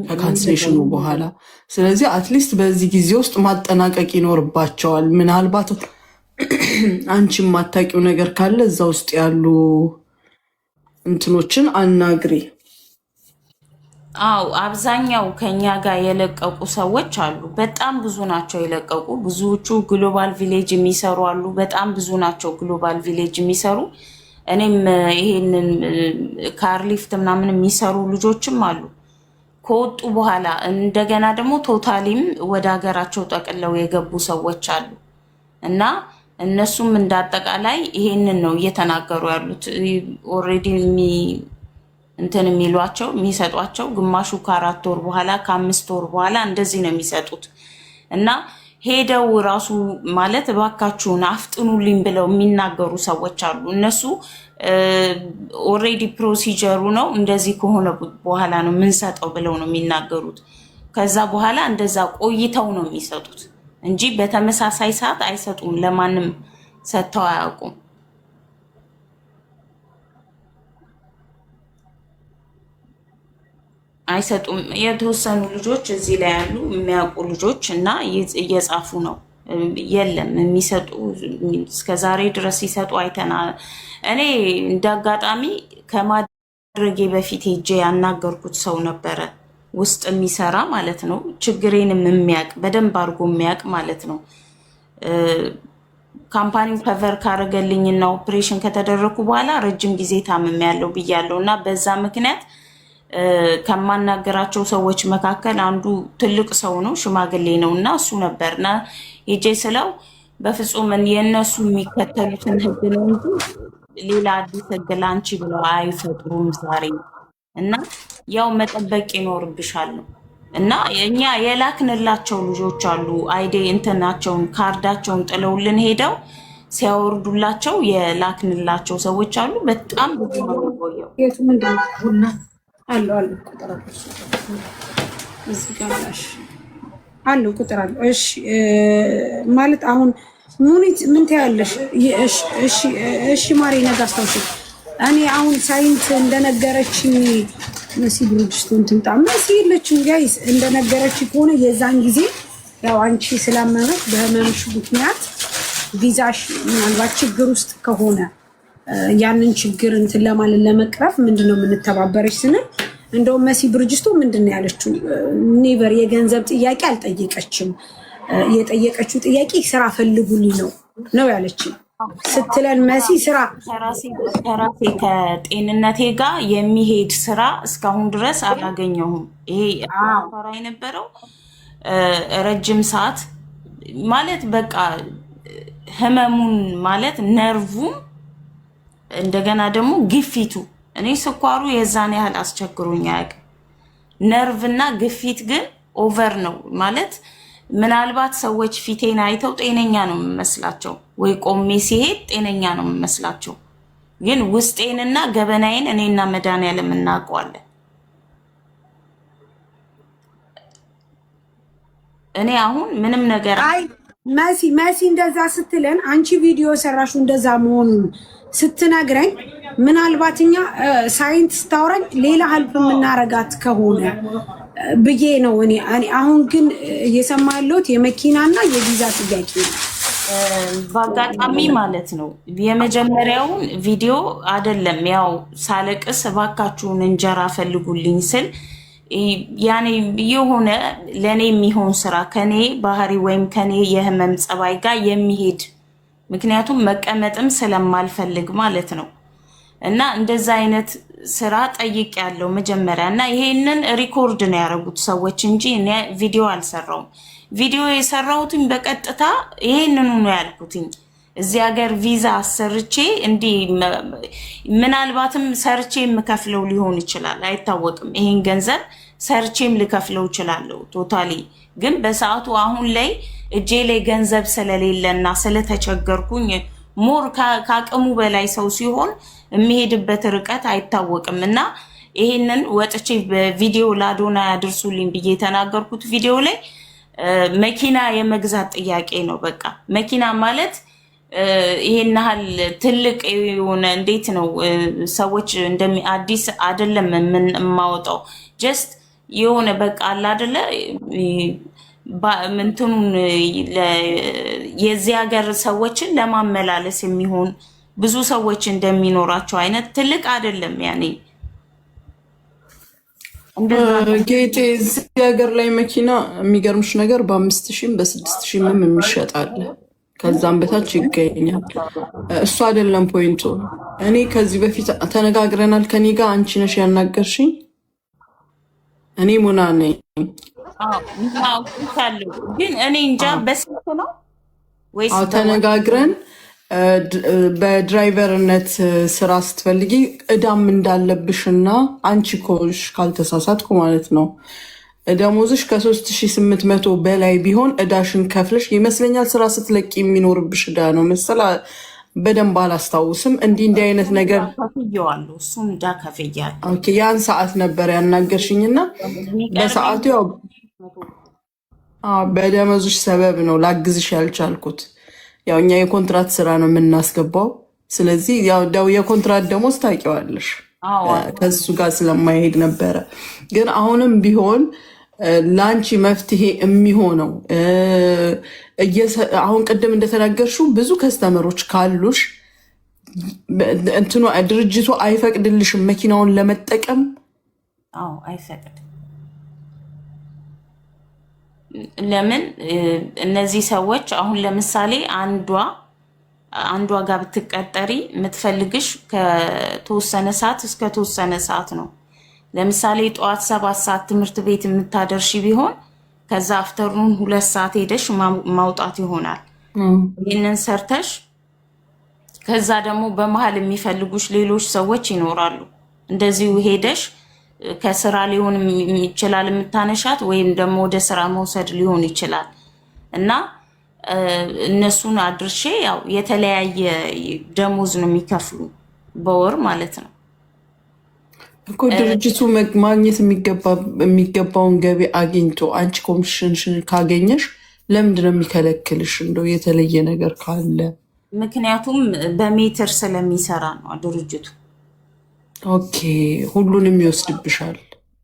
ከካንስሌሽኑ በኋላ። ስለዚህ አትሊስት በዚህ ጊዜ ውስጥ ማጠናቀቅ ይኖርባቸዋል። ምናልባት አንቺ የማታውቂው ነገር ካለ እዛ ውስጥ ያሉ እንትኖችን አናግሪ። አብዛኛው ከኛ ጋር የለቀቁ ሰዎች አሉ። በጣም ብዙ ናቸው የለቀቁ። ብዙዎቹ ግሎባል ቪሌጅ የሚሰሩ አሉ። በጣም ብዙ ናቸው ግሎባል ቪሌጅ የሚሰሩ። እኔም ይሄንን ካርሊፍት ምናምን የሚሰሩ ልጆችም አሉ። ከወጡ በኋላ እንደገና ደግሞ ቶታሊም ወደ ሀገራቸው ጠቅለው የገቡ ሰዎች አሉ እና እነሱም እንዳጠቃላይ ይሄንን ነው እየተናገሩ ያሉት። ኦልሬዲ እንትን የሚሏቸው የሚሰጧቸው ግማሹ ከ4 ወር በኋላ ከ5 ወር በኋላ እንደዚህ ነው የሚሰጡት። እና ሄደው ራሱ ማለት እባካችሁን አፍጥኑልኝ ብለው የሚናገሩ ሰዎች አሉ። እነሱ ኦልሬዲ ፕሮሲጀሩ ነው እንደዚህ ከሆነ በኋላ ነው የምንሰጠው ብለው ነው የሚናገሩት። ከዛ በኋላ እንደዛ ቆይተው ነው የሚሰጡት እንጂ በተመሳሳይ ሰዓት አይሰጡም። ለማንም ሰጥተው አያውቁም። አይሰጡም። የተወሰኑ ልጆች እዚህ ላይ ያሉ የሚያውቁ ልጆች እና እየጻፉ ነው። የለም የሚሰጡ እስከዛሬ ድረስ ሲሰጡ አይተና እኔ እንዳጋጣሚ ከማድረጌ በፊት ሄጄ ያናገርኩት ሰው ነበረ፣ ውስጥ የሚሰራ ማለት ነው። ችግሬንም የሚያውቅ በደንብ አድርጎ የሚያውቅ ማለት ነው። ካምፓኒው ከቨር ካረገልኝና ኦፕሬሽን ከተደረኩ በኋላ ረጅም ጊዜ ታምሜያለሁ ብያለሁ እና በዛ ምክንያት ከማናገራቸው ሰዎች መካከል አንዱ ትልቅ ሰው ነው፣ ሽማግሌ ነው እና እሱ ነበርና ሄጄ ስለው በፍጹም የእነሱ የሚከተሉትን ህግ ነው እንጂ ሌላ አዲስ ህግ ላንቺ ብለው አይፈጥሩም ዛሬ እና ያው መጠበቅ ይኖርብሻል ነው እና እኛ የላክንላቸው ልጆች አሉ። አይዴ እንትናቸውን ካርዳቸውን ጥለውልን ሄደው ሲያወርዱላቸው የላክንላቸው ሰዎች አሉ። በጣም ብዙ ነው የሚቆየው። የቱ ምንድን ቡና አለው ቁጥር እዚህ ጋር አለው ቁጥር አለው። እሺ ማለት አሁን ሙኒት ምን ትያለሽ? እሺ ማሪ ነገ አስታውሽ። እኔ አሁን ሳይንት እንደነገረችኝ መሲ ብሩጅስቶን ትምጣ መሲ የለችም ጋይስ። እንደነገረች ከሆነ የዛን ጊዜ ያው አንቺ ስላመመሽ በህመምሽ ምክንያት ቪዛሽ ምናልባት ችግር ውስጥ ከሆነ ያንን ችግር እንትን ለማለት ለመቅረፍ ምንድነው የምንተባበረች ስንል እንደውም መሲ ብርጅስቶ ምንድነው ያለችው? ኔቨር የገንዘብ ጥያቄ አልጠየቀችም። የጠየቀችው ጥያቄ ስራ ፈልጉልኝ ነው ያለችው ስትለን መሲ ስራ ከራሴ ከጤንነቴ ጋር የሚሄድ ስራ እስካሁን ድረስ አላገኘሁም። ይሄ አፈራ የነበረው ረጅም ሰዓት ማለት በቃ ህመሙን ማለት ነርቡን እንደገና ደግሞ ግፊቱ እኔ ስኳሩ የዛን ያህል አስቸግሮኝ አያውቅም። ነርቭና ግፊት ግን ኦቨር ነው ማለት ምናልባት ሰዎች ፊቴን አይተው ጤነኛ ነው የምመስላቸው ወይ ቆሜ ሲሄድ ጤነኛ ነው የምመስላቸው፣ ግን ውስጤንና ገበናዬን እኔና መድኃኒዓለም እናውቀዋለን። እኔ አሁን ምንም ነገር አይ መሲ እንደዛ ስትለን አንቺ ቪዲዮ ሰራሹ እንደዛ መሆኑን ስትነግረኝ ምናልባት እኛ ሳይንት ስታወራኝ ሌላ ሀልፍ የምናረጋት ከሆነ ብዬ ነው። እኔ አሁን ግን እየሰማ ያለሁት የመኪናና የቪዛ ጥያቄ ነው። በአጋጣሚ ማለት ነው የመጀመሪያውን ቪዲዮ አይደለም ያው ሳለቅስ እባካችሁን እንጀራ ፈልጉልኝ ስል ያኔ የሆነ ለኔ የሚሆን ስራ ከኔ ባህሪ ወይም ከኔ የህመም ጸባይ ጋር የሚሄድ ምክንያቱም መቀመጥም ስለማልፈልግ ማለት ነው። እና እንደዛ አይነት ስራ ጠይቅ ያለው መጀመሪያ እና ይሄንን ሪኮርድ ነው ያደረጉት ሰዎች እንጂ እኔ ቪዲዮ አልሰራውም። ቪዲዮ የሰራሁትኝ በቀጥታ ይሄንኑ ነው ያልኩትኝ። እዚህ ሀገር ቪዛ አሰርቼ እንዲህ ምናልባትም ሰርቼ የምከፍለው ሊሆን ይችላል፣ አይታወቅም። ይሄን ገንዘብ ሰርቼም ልከፍለው ይችላለሁ ቶታሊ። ግን በሰዓቱ አሁን ላይ እጄ ላይ ገንዘብ ስለሌለና ስለተቸገርኩኝ ሞር ከአቅሙ በላይ ሰው ሲሆን የሚሄድበት ርቀት አይታወቅም እና ይሄንን ወጥቼ በቪዲዮ ላዶና ያድርሱልኝ ብዬ የተናገርኩት ቪዲዮ ላይ መኪና የመግዛት ጥያቄ ነው። በቃ መኪና ማለት ይሄን ያህል ትልቅ የሆነ እንዴት ነው ሰዎች እንደሚ አዲስ አይደለም የማወጣው ጀስት የሆነ በቃ አለ አይደለ ምንቱን የዚህ ሀገር ሰዎችን ለማመላለስ የሚሆን ብዙ ሰዎች እንደሚኖራቸው አይነት ትልቅ አይደለም። ያኔ ጌጤ እዚህ ሀገር ላይ መኪና የሚገርምሽ ነገር በ5000 በ6000 የሚሸጣል፣ ከዛም በታች ይገኛል። እሱ አይደለም ፖይንቱ። እኔ ከዚህ በፊት ተነጋግረናል ከኔ ጋር። አንቺ ነሽ ያናገርሽኝ። እኔ ሙና ነኝ። ግን እኔ እንጃ በስልክ ነው ወይስ ተነጋግረን በድራይቨርነት ስራ ስትፈልጊ እዳም እንዳለብሽና አንቺ ኮሽ ካልተሳሳትኩ ማለት ነው ደሞዝሽ ከ3800 በላይ ቢሆን እዳሽን ከፍለሽ ይመስለኛል ስራ ስትለቂ የሚኖርብሽ እዳ ነው መሰላ በደንብ አላስታውስም። እንዲህ አይነት ነገር ከፍያለሁ። እሱን እዳ ከፍያለሁ። ኦኬ ያን ሰዓት ነበር ያናገርሽኝና በሰዓቱ ያው በደሞዝሽ ሰበብ ነው ላግዝሽ ያልቻልኩት። ያው እኛ የኮንትራት ስራ ነው የምናስገባው። ስለዚህ ያው የኮንትራት ደሞዝ ታውቂዋለሽ ከሱ ጋር ስለማይሄድ ነበረ። ግን አሁንም ቢሆን ላንቺ መፍትሄ የሚሆነው አሁን ቅድም እንደተናገርሽው ብዙ ከስተመሮች ካሉሽ እንትኑ ድርጅቱ አይፈቅድልሽም መኪናውን ለመጠቀም። አይፈቅድም። ለምን እነዚህ ሰዎች አሁን ለምሳሌ አንዷ ጋር ብትቀጠሪ የምትፈልግሽ ከተወሰነ ሰዓት እስከ ተወሰነ ሰዓት ነው። ለምሳሌ ጠዋት 7 ሰዓት ትምህርት ቤት የምታደርሺ ቢሆን ከዛ አፍተርኑን 2 ሰዓት ሄደሽ ማውጣት ይሆናል። ይህንን ሰርተሽ ከዛ ደግሞ በመሀል የሚፈልጉሽ ሌሎች ሰዎች ይኖራሉ። እንደዚሁ ሄደሽ ከስራ ሊሆን ይችላል የምታነሻት፣ ወይም ደግሞ ወደ ስራ መውሰድ ሊሆን ይችላል እና እነሱን አድርሼ ያው የተለያየ ደሞዝ ነው የሚከፍሉ በወር ማለት ነው እኮ። ድርጅቱ ማግኘት የሚገባውን ገቢ አግኝቶ አንቺ ኮሚሽንሽን ካገኘሽ ለምንድን ነው የሚከለክልሽ? እንደው የተለየ ነገር ካለ ምክንያቱም በሜትር ስለሚሰራ ነው ድርጅቱ። ኦኬ ሁሉንም ይወስድብሻል።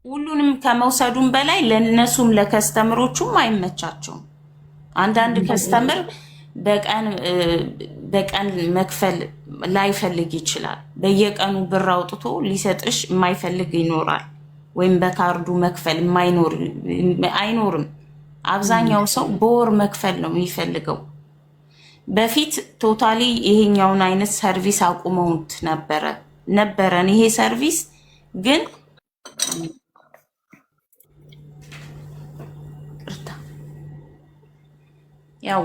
ሁሉንም ከመውሰዱም በላይ ለነሱም ለከስተምሮቹም አይመቻቸውም። አንዳንድ ከስተምር በቀን መክፈል ላይፈልግ ይችላል። በየቀኑ ብር አውጥቶ ሊሰጥሽ የማይፈልግ ይኖራል። ወይም በካርዱ መክፈል አይኖርም። አብዛኛው ሰው በወር መክፈል ነው የሚፈልገው። በፊት ቶታሊ ይሄኛውን አይነት ሰርቪስ አቁመውት ነበረን። ይሄ ሰርቪስ ግን ያው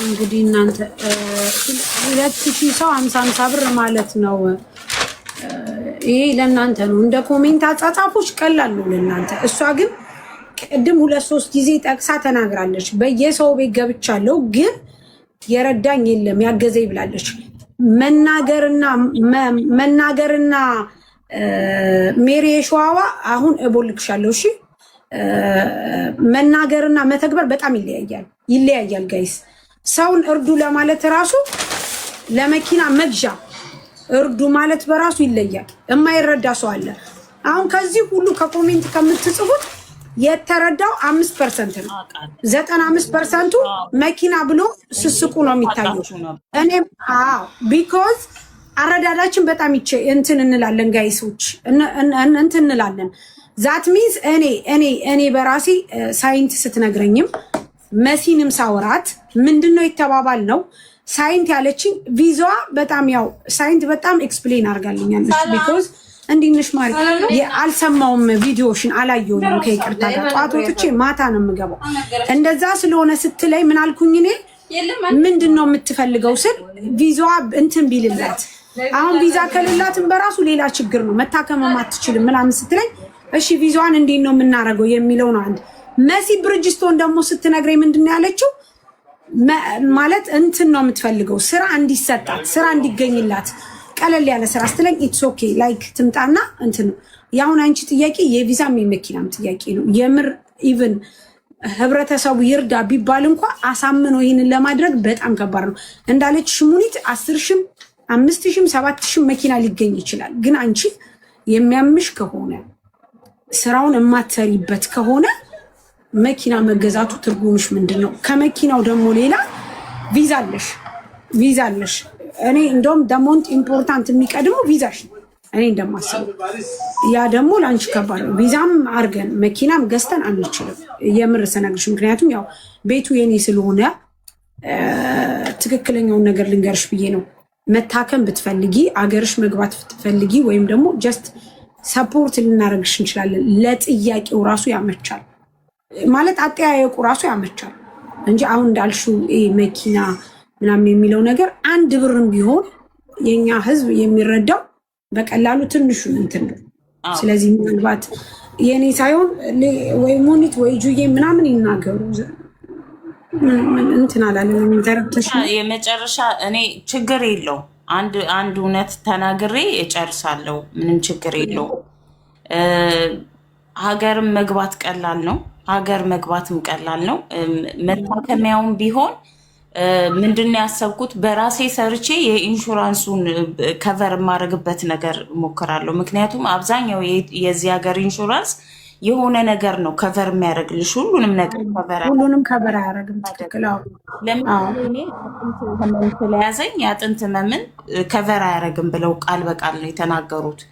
እንግዲህ እናንተ 2000 ሰው 50 ብር ማለት ነው። ይሄ ለእናንተ ነው። እንደ ኮሜንት አጻጻፎች ቀላል ነው ለእናንተ። እሷ ግን ቅድም 2-3 ጊዜ ጠቅሳ ተናግራለች። በየሰው ቤት ገብቻለሁ ግን የረዳኝ የለም ያገዘኝ ብላለች። መናገርና ሜሪ ሸዋዋ አሁን እቦልክሻለሁ። እሺ መናገርና መተግበር በጣም ይለያያል ጋይስ። ሰውን እርዱ ለማለት ራሱ ለመኪና መግዣ እርዱ ማለት በራሱ ይለያል። የማይረዳ ሰው አለ። አሁን ከዚህ ሁሉ ከኮሜንት ከምትጽፉት የተረዳው 5% ነው። 95%ቱ መኪና ብሎ ስስቁ ነው የሚታየው። እኔም ቢኮዝ አረዳዳችን በጣም እንትን እንላለን ጋይሶች እንትን እንላለን። ዛት ሚንስ እኔ በራሴ ሳይንት ስትነግረኝም መሲንም ሳወራት ምንድነው የተባባል ነው ሳይንት ያለችኝ ቪዛዋ በጣም ያው ሳይንት በጣም ኤክስፕሌን አድርጋልኛለች። ቢኮዝ እንዲንሽ ማሪ አልሰማውም፣ ቪዲዮሽን አላየሁም ከይቅርታ ጋር ጠዋት ወጥቼ ማታ ነው የምገባው። እንደዛ ስለሆነ ስትለይ ምን አልኩኝ እኔ ምንድነው የምትፈልገው ስል ቪዛዋ እንትን ቢልላት አሁን ቪዛ ከሌላትን በራሱ ሌላ ችግር ነው መታከመም አትችልም ምናምን ስትለኝ እሺ ቪዛዋን እንዴት ነው የምናደርገው የሚለው ነው። አንድ መሲ ብርጅስቶን ደግሞ ስትነግረኝ ምንድነው ያለችው ማለት እንትን ነው የምትፈልገው ስራ እንዲሰጣት ስራ እንዲገኝላት ቀለል ያለ ስራ ስትለኝ ኢትስ ኦኬ ላይክ ትምጣና እንትን ነው ያሁን አንቺ ጥያቄ የቪዛም የመኪናም ጥያቄ ነው። የምር ኢቭን ህብረተሰቡ ይርዳ ቢባል እንኳን አሳምኖ ይሄንን ለማድረግ በጣም ከባድ ነው። እንዳለች ሽሙኒት 10,000 5,000 7,000 መኪና ሊገኝ ይችላል። ግን አንቺ የሚያምሽ ከሆነ ስራውን የማትሰሪበት ከሆነ መኪና መገዛቱ ትርጉምሽ ምንድነው? ከመኪናው ደግሞ ሌላ ቪዛ አለሽ። እኔ እንደውም ደሞንት ኢምፖርታንት የሚቀድመው ቪዛሽ ነው እኔ እንደማስበው። ያ ደግሞ ለአንቺ ከባድ ነው። ቪዛም አርገን መኪናም ገዝተን አንችልም የምር ስነግርሽ። ምክንያቱም ያው ቤቱ የኔ ስለሆነ ትክክለኛውን ነገር ልንገርሽ ብዬ ነው። መታከም ብትፈልጊ አገርሽ መግባት ብትፈልጊ ወይም ደግሞ ጀስት ሰፖርት ልናደርግሽ እንችላለን። ለጥያቄው ራሱ ያመቻል ማለት አጠያየቁ ራሱ ያመቻል እንጂ አሁን እንዳልሽው መኪና ምናምን የሚለው ነገር አንድ ብርም ቢሆን የኛ ህዝብ የሚረዳው በቀላሉ ትንሹ እንትን ነው። ስለዚህ ምናልባት የኔ ሳይሆን ወይ ሙኒት ወይ ጁዬ ምናምን ይናገሩ እንትን አላለም። ተረተሽ የመጨረሻ እኔ ችግር የለው አንድ እውነት ተናግሬ እጨርሳለሁ። ምንም ችግር የለው። ሀገርም መግባት ቀላል ነው። ሀገር መግባትም ቀላል ነው። መታከሚያውም ቢሆን ምንድነው ያሰብኩት በራሴ ሰርቼ የኢንሹራንሱን ከቨር የማደርግበት ነገር ሞክራለሁ። ምክንያቱም አብዛኛው የዚህ ሀገር ኢንሹራንስ የሆነ ነገር ነው ከቨር የሚያደርግልሽ ሁሉንም ነገር ሁሉንም ከቨር አያደርግም። ትክክል። ለምሳሌ ህመም ስለያዘኝ የአጥንት ህመምን ከቨር አያደርግም ብለው ቃል በቃል ነው የተናገሩት።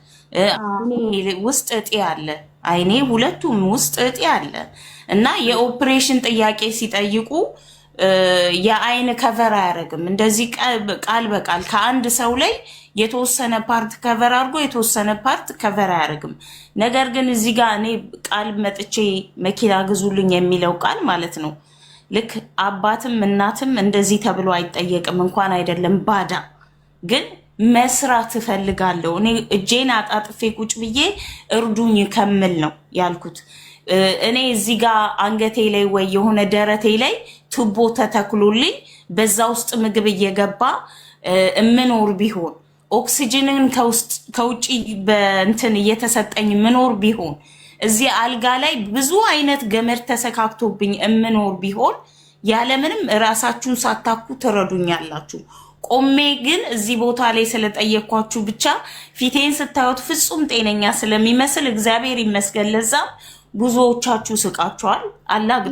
ውስጥ እጤ አለ፣ አይኔ ሁለቱም ውስጥ እጤ አለ እና የኦፕሬሽን ጥያቄ ሲጠይቁ የአይን ከቨር አያደርግም። እንደዚህ ቃል በቃል ከአንድ ሰው ላይ የተወሰነ ፓርት ከቨር አድርጎ የተወሰነ ፓርት ከቨር አያደርግም። ነገር ግን እዚህ ጋር እኔ ቃል መጥቼ መኪና ግዙልኝ የሚለው ቃል ማለት ነው ልክ አባትም እናትም እንደዚህ ተብሎ አይጠየቅም። እንኳን አይደለም ባዳ ግን መስራት እፈልጋለሁ እኔ እጄን አጣጥፌ ቁጭ ብዬ እርዱኝ ከምል ነው ያልኩት። እኔ እዚህ ጋር አንገቴ ላይ ወይ የሆነ ደረቴ ላይ ቱቦ ተተክሎልኝ በዛ ውስጥ ምግብ እየገባ እምኖር ቢሆን ኦክሲጅንን ከውጭ በእንትን እየተሰጠኝ ምኖር ቢሆን እዚህ አልጋ ላይ ብዙ አይነት ገመድ ተሰካክቶብኝ እምኖር ቢሆን ያለምንም ራሳችሁን ሳታኩ ትረዱኛላችሁ። ቆሜ ግን እዚህ ቦታ ላይ ስለጠየኳችሁ ብቻ ፊቴን ስታዩት ፍጹም ጤነኛ ስለሚመስል እግዚአብሔር ይመስገን ለዛም ብዙዎቻችሁ ስቃችኋል።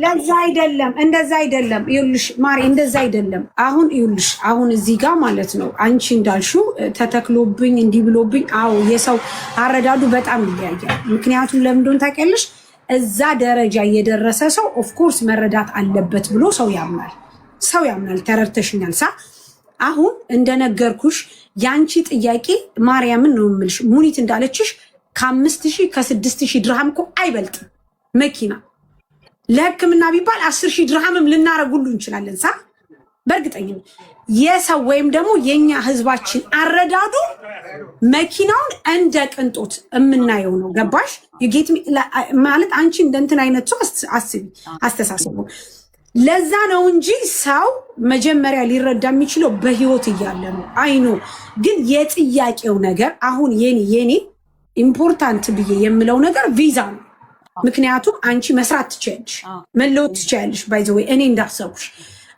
ለዛ አይደለም እንደዛ አይደለም። ይኸውልሽ ማሪ እንደዛ አይደለም። አሁን ይኸውልሽ አሁን እዚህ ጋር ማለት ነው አንቺ እንዳልሽው ተተክሎብኝ እንዲህ ብሎብኝ፣ አዎ የሰው አረዳዱ በጣም ይለያያል። ምክንያቱም ለምንድን ታውቂያለሽ እዛ ደረጃ የደረሰ ሰው ኦፍኮርስ መረዳት አለበት ብሎ ሰው ያምናል። ተረድተሽኛል ሳ አሁን እንደነገርኩሽ ያንቺ ጥያቄ ማርያምን ነው የምልሽ ሙኒት እንዳለችሽ ከ5000 ከ6000 ድርሃም እኮ አይበልጥም። መኪና ለሕክምና ቢባል 10000 ድርሃምም ልናረግ ሁሉ እንችላለን። ሳ በእርግጠኝነት የሰው ወይም ደግሞ የኛ ህዝባችን አረዳዱ መኪናውን እንደ ቅንጦት የምናየው ነው። ገባሽ? ይጌት ማለት አንቺ እንደንትን አይነት ሰው አስቢ አስተሳሰቡ። ለዛ ነው እንጂ ሰው መጀመሪያ ሊረዳ የሚችለው በህይወት እያለ ነው። አይኖ ግን የጥያቄው ነገር አሁን የኔ ኢምፖርታንት ብዬ የምለው ነገር ቪዛ ነው። ምክንያቱም አንቺ መስራት ትችያለሽ፣ መለወጥ ትችያለሽ። ባይ ዘ ወይ እኔ እንዳሰብኩሽ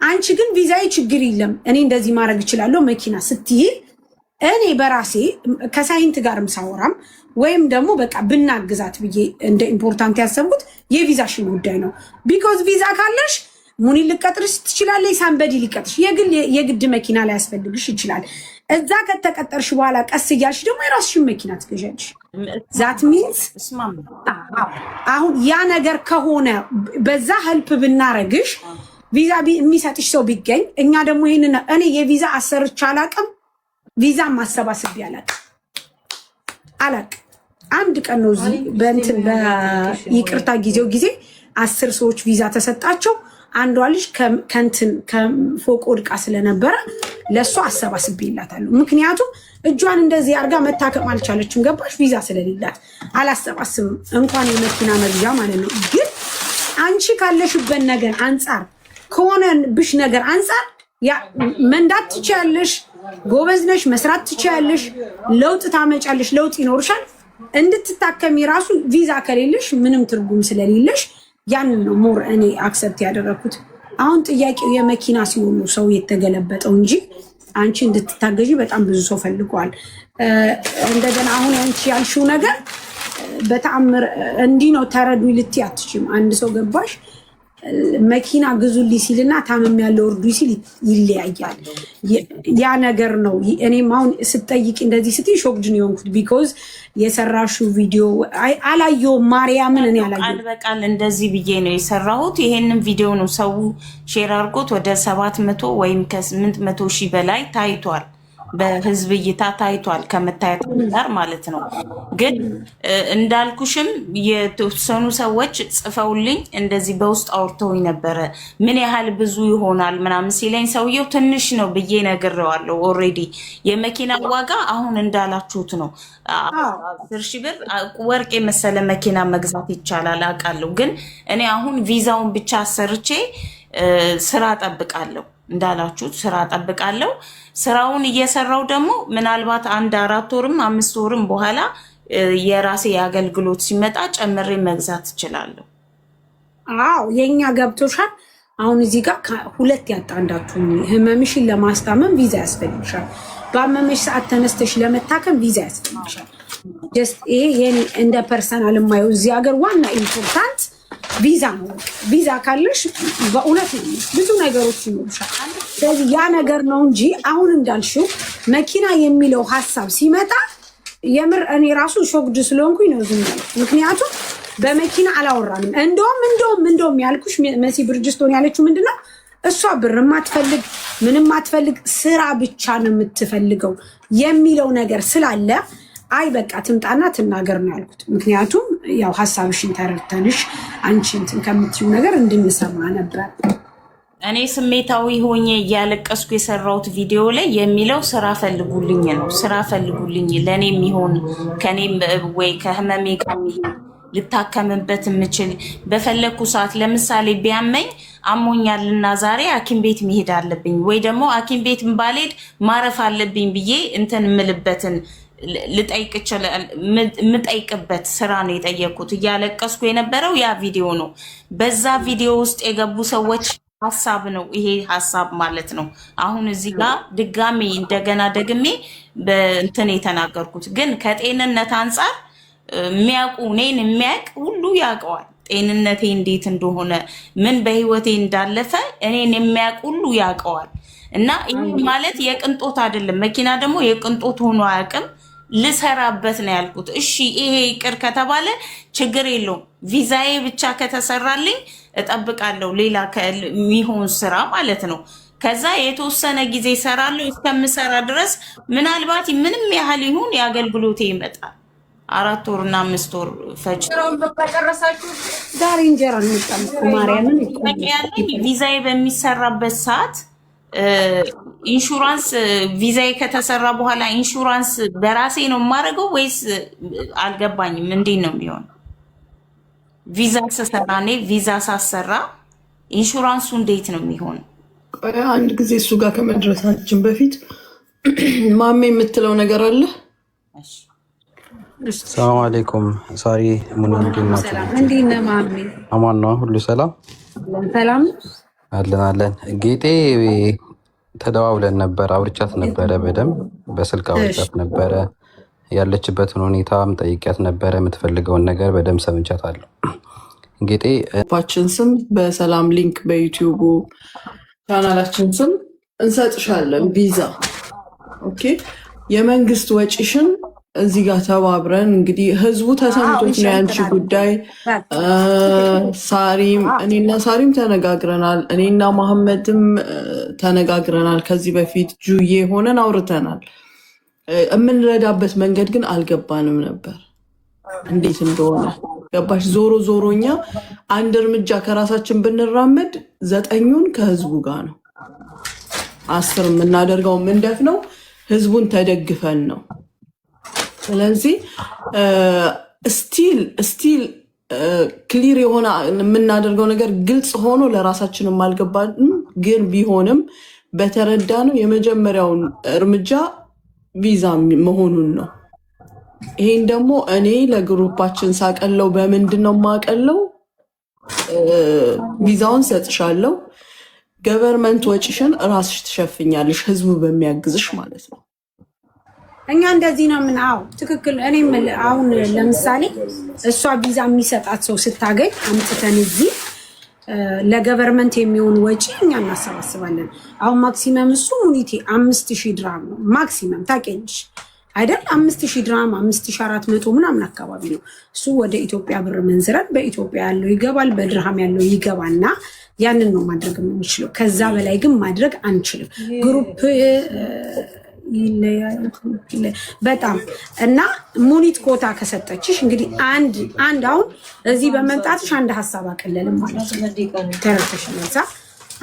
አንቺ ግን ቪዛዬ ችግር የለም እኔ እንደዚህ ማድረግ እችላለሁ መኪና ስትይ እኔ በራሴ ከሳይንት ጋርም ሳወራም ወይም ደግሞ በቃ ብናግዛት ብዬ እንደ ኢምፖርታንት ያሰብኩት የቪዛሽን ጉዳይ ነው። ቢኮዝ ቪዛ ካለሽ ሙኒ ልቀጥርሽ ትችላለሽ፣ ሳምበዲ ሊቀጥርሽ የግድ መኪና ላይ ያስፈልግሽ ይችላል። እዛ ከተቀጠርሽ በኋላ ቀስ እያልሽ ደግሞ የራስሽን መኪና ትገዣለሽ። ዛት ሚንስ አሁን ያ ነገር ከሆነ በዛ ሄልፕ ብናረግሽ ቪዛ የሚሰጥሽ ሰው ቢገኝ እኛ ደግሞ ይሄንን እኔ የቪዛ አሰርቻ አላቅም፣ ቪዛ ማሰባሰብ አላቅ አንድ ቀን ነው እዚህ በእንትን በይቅርታ ጊዜ 10 ሰዎች ቪዛ ተሰጣቸው። አንዷ ልጅ ከንትን ከፎቅ ወድቃ ስለነበረ ለሷ አሰባስቤላታለሁ። ምክንያቱም እጇን እንደዚህ አርጋ መታከም አልቻለችም። ገባሽ? ቪዛ ስለሌላት አላሰባስብም እንኳን የመኪና መግዣ ማለት ነው። ግን አንቺ ካለሽበት ነገር አንጻር ከሆነብሽ ነገር አንጻር መንዳት ትችያለሽ፣ ጎበዝ ነሽ፣ መስራት ትችያለሽ፣ ለውጥ ታመጫለሽ፣ ለውጥ ይኖርሻል። እንድትታከሚ ራሱ ቪዛ ከሌለሽ ምንም ትርጉም ስለሌለሽ ያንን ነው ሞር እኔ አክሰፕት ያደረኩት። አሁን ጥያቄው የመኪና ሲሆኑ ሰው የተገለበጠው እንጂ አንቺ እንድትታገዢ በጣም ብዙ ሰው ፈልጓል። እንደገና አሁን አንቺ ያልሽው ነገር በተአምር እንዲህ ነው ተረዱ ልትይ አትችይም። አንድ ሰው ገባሽ መኪና ግዙልኝ ሲልና ታመም ያለው እርዱ ሲል ይለያያል። ያ ነገር ነው። እኔም አሁን ስትጠይቂ እንደዚህ ስትይ ሾክድ ነው የሆንኩት። ቢኮዝ የሰራሽው ቪዲዮ አላየሁም። ማርያምን እኔ አላየሁም። በቃል እንደዚህ ብዬ ነው የሰራሁት። ይሄንን ቪዲዮ ነው ሰው ሼር አድርጎት ወደ 700 ወይም ከ800 ሺህ በላይ ታይቷል። በህዝብ እይታ ታይቷል ከመታየት ጋር ማለት ነው። ግን እንዳልኩሽም የተወሰኑ ሰዎች ጽፈውልኝ እንደዚህ በውስጥ አውርተውኝ ነበረ። ምን ያህል ብዙ ይሆናል ምናምን ሲለኝ ሰውየው ትንሽ ነው ብዬ ነግሬዋለሁ። ኦልሬዲ የመኪና ዋጋ አሁን እንዳላችሁት ነው። 10 ሺህ ብር ወርቅ የመሰለ መኪና መግዛት ይቻላል አውቃለሁ። ግን እኔ አሁን ቪዛውን ብቻ አሰርቼ ስራ ጠብቃለሁ፣ እንዳላችሁት ስራ ጠብቃለሁ። ስራውን እየሰራው ደግሞ ምናልባት 1-4 ወርም 5 ወርም በኋላ የራሴ የአገልግሎት ሲመጣ ጨምሬ መግዛት እችላለሁ። አዎ የኛ ገብቶሻል። አሁን እዚህ ጋር ሁለት ያጣንዳችሁ ህመምሽን ለማስታመም ቪዛ ያስፈልግሻል። በአመመሽ ሰዓት ተነስተሽ ለመታከም ቪዛ ያስፈልግሻል። ጀስት ይሄ የኔ እንደ ፐርሰናል የማየው እዚህ ሀገር ዋና ኢምፖርታንት ቪዛ ነው። ቪዛ ካለሽ በእውነት ነው ብዙ ነገሮች ይኖሩሻል። ስለዚህ ያ ነገር ነው እንጂ አሁን እንዳልሽው መኪና የሚለው ሀሳብ ሲመጣ የምር እኔ ራሱ ሾክድ ስለሆንኩኝ ነው ዝም ያልኩት። ምክንያቱም በመኪና አላወራንም። እንደውም ያልኩሽ መሲ ብርጅስቶን ያለችው ምንድነው እሷ ብር ማትፈልግ ምንም ማትፈልግ ስራ ብቻ ነው የምትፈልገው የሚለው ነገር ስላለ አይ በቃ ትምጣና ትናገር ነው ያልኩት። ምክንያቱም ያው ሐሳብሽን ተረድተንሽ አንቺ እንትን ከምትይው ነገር እንድንሰማ ነበር። እኔ ስሜታዊ ሆኜ እያለቀስኩ የሰራሁት ቪዲዮ ላይ የሚለው ስራ ፈልጉልኝ ነው። ስራ ፈልጉልኝ ለኔ የሚሆን ከኔም ወይ ከህመሜ ጋር ልታከምበት የምችል በፈለኩ ሰዓት ለምሳሌ ቢያመኝ አሞኛልና ዛሬ ሐኪም ቤት መሄድ አለብኝ ወይ ደግሞ ሐኪም ቤት ባልሄድ ማረፍ አለብኝ ብዬ እንትን ምልበትን ልጠይቅበት ስራ ነው የጠየቁት። እያለቀስኩ የነበረው ያ ቪዲዮ ነው። በዛ ቪዲዮ ውስጥ የገቡ ሰዎች ሀሳብ ነው ይሄ ሀሳብ ማለት ነው። አሁን እዚህ ጋር ድጋሜ እንደገና ደግሜ በእንትን የተናገርኩት ግን ከጤንነት አንጻር የሚያውቁ እኔን የሚያውቅ ሁሉ ያውቀዋል። ጤንነቴ እንዴት እንደሆነ ምን በህይወቴ እንዳለፈ እኔን የሚያውቅ ሁሉ ያውቀዋል። እና ይሄ ማለት የቅንጦት አይደለም። መኪና ደግሞ የቅንጦት ሆኖ አያውቅም። ልሰራበት ነው ያልኩት። እሺ ይሄ ይቅር ከተባለ ችግር የለውም። ቪዛዬ ብቻ ከተሰራልኝ እጠብቃለሁ ሌላ የሚሆን ስራ ማለት ነው። ከዛ የተወሰነ ጊዜ እሰራለሁ። እስከምሰራ ድረስ ምናልባት ምንም ያህል ይሁን የአገልግሎቴ ይመጣል። 4 ወርና 5 ወር ፈጅ ዛሬ እንጀራ እንጣም ማርያምን ቪዛዬ በሚሰራበት ሰዓት ኢንሹራንስ ቪዛዬ ከተሰራ በኋላ ኢንሹራንስ በራሴ ነው የማደርገው ወይስ አልገባኝም። እንዴት ነው የሚሆነው? ቪዛ ስሰራ እኔ ቪዛ ሳሰራ ኢንሹራንሱ እንዴት ነው የሚሆነው? አንድ ጊዜ እሱ ጋር ከመድረሳችን በፊት ማሜ የምትለው ነገር አለ። ሰላም አለይኩም ሳሪ ሙሉ እንዲናችሁ እንዴነ ማሜ አማን ነው ሁሉ ሰላም ሰላም አለን። ጌጤ ተደዋውለን ነበር፣ አውርቻት ነበረ፣ በደንብ በስልክ አውርቻት ነበረ። ያለችበትን ሁኔታም ጠይቂያት ነበረ። የምትፈልገውን ነገር በደንብ ሰምቻታለሁ። ጌጤ ፓችን ስም በሰላም ሊንክ በዩቲዩብ ቻናላችን ስም እንሰጥሻለን ቪዛ። ኦኬ የመንግስት ወጪሽን እዚህ ጋር ተባብረን እንግዲህ ህዝቡ ተሰምቶት ነው ያንቺ ጉዳይ። ሳሪም እኔና ሳሪም ተነጋግረናል፣ እኔና መሐመድም ተነጋግረናል። ከዚህ በፊት ጁዬ ሆነን አውርተናል። የምንረዳበት መንገድ ግን አልገባንም ነበር እንዴት እንደሆነ ገባሽ? ዞሮኛ አንድ እርምጃ ከራሳችን ብንራመድ 9ኙን ከህዝቡ ጋር ነው 10 የምናደርገው ምንደፍ ነው ህዝቡን ተደግፈን ነው። ስለዚህ ስቲል ክሊር የሆነ የምናደርገው ነገር ግልጽ ሆኖ ለራሳችንም አልገባንም። ግን ቢሆንም በተረዳ ነው የመጀመሪያውን እርምጃ ቪዛ መሆኑን ነው። ይሄን ደግሞ እኔ ለግሩፓችን ሳቀለው በምንድን ነው ማቀለው? ቪዛውን ሰጥሻለሁ፣ ገቨርንመንት ወጪሽን ራስሽ ትሸፍኛለሽ፣ ህዝቡ በሚያግዝሽ ማለት ነው። እኛ እንደዚህ ነው ምን? አዎ ትክክል። እኔም አሁን ለምሳሌ እሷ ቪዛ የሚሰጣት ሰው ስታገኝ አምጥተን እዚህ ለገቨርንመንት የሚሆን ወጪ እኛ እናሰባስባለን። አሁን ማክሲመም እሱ ሙኒቲ 5000 ድራም ነው ማክሲመም። ታውቂያለሽ አይደል? 5000 ድራም 5400 ምናምን አካባቢ ነው እሱ። ወደ ኢትዮጵያ ብር መንዝረን በኢትዮጵያ ያለው ይገባል፣ በድርሃም ያለው ይገባና ያንን ነው ማድረግ የምንችለው። ከዛ በላይ ግን ማድረግ አንችልም። ግሩፕ በጣም እና ሙኒት ኮታ ከሰጠችሽ እንግዲህ አንድ አሁን እዚህ በመምጣትሽ አንድ ሀሳብ አቀለልም ማለት ነው። ተረተሽነሳ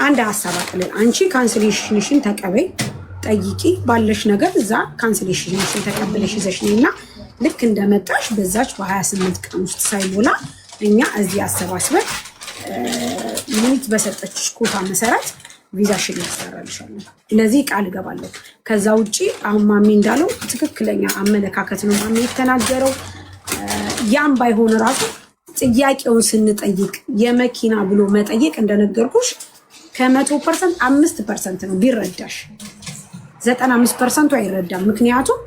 አንድ ሀሳብ አቀለል። አንቺ ካንስሌሽንሽን ተቀበይ፣ ጠይቂ ባለሽ ነገር እዛ ካንስሌሽንሽን ተቀበለሽ ይዘሽ ነይና ልክ እንደመጣሽ በዛች በ28 ቀን ውስጥ ሳይሞላ እኛ እዚህ አሰባስበን ሙኒት በሰጠችሽ ኮታ መሰረት ቪዛሽን ያሰራልሻለሁ። ለዚህ ቃል እገባለሁ። ከዛ ውጪ አሁን ማሚ እንዳለው ትክክለኛ አመለካከት ነው ማሚ የተናገረው። ያም ባይሆን ራሱ ጥያቄውን ስንጠይቅ የመኪና ብሎ መጠየቅ እንደነገርኩሽ ከ100% 5% ነው ቢረዳሽ፣ 95% አይረዳም። ምክንያቱም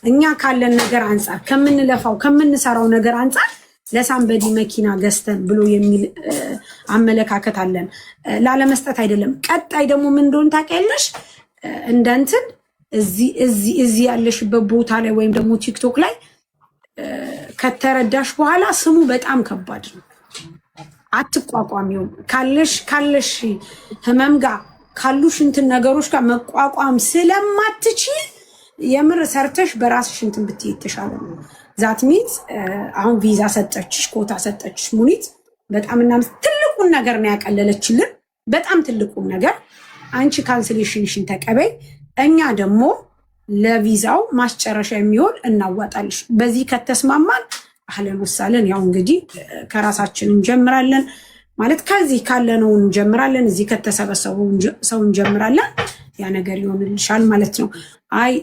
እኛ ካለን ነገር አንጻር ከምንለፋው ከምንሰራው ነገር አንጻር ለሳምበዲ መኪና ገዝተን ብሎ የሚል አመለካከት አለን። ላለመስጠት አይደለም። ቀጣይ ደግሞ ምን እንደሆነ ታውቂያለሽ? እንደንትን እዚህ ያለሽበት ቦታ ላይ ወይም ደግሞ ቲክቶክ ላይ ከተረዳሽ በኋላ ስሙ በጣም ከባድ ነው። አትቋቋሚውም። ካለሽ ህመም ጋር ካሉሽ እንትን ነገሮች ጋር መቋቋም ስለማትችል የምር ሰርተሽ በራስሽ እንትን ብትይ የተሻለ ነው። ዛት ሚንስ አሁን ቪዛ ሰጠችሽ፣ ኮታ ሰጠችሽ ሙኒት በጣም ትልቁን ነገር ነው ያቀለለችልን። በጣም ትልቁን ነገር አንቺ ካንስሌሽንሽን ተቀበይ፣ እኛ ደግሞ ለቪዛው ማስጨረሻ የሚሆን እናዋጣልሽ። በዚህ ከተስማማን አህለን ወሳለን። ያው እንግዲህ ከራሳችን እንጀምራለን ማለት ከዚህ ካለነው እንጀምራለን፣ እዚህ ከተሰበሰቡ ሰው እንጀምራለን። ያ ነገር ይሆንልሻል ማለት ነው። አይ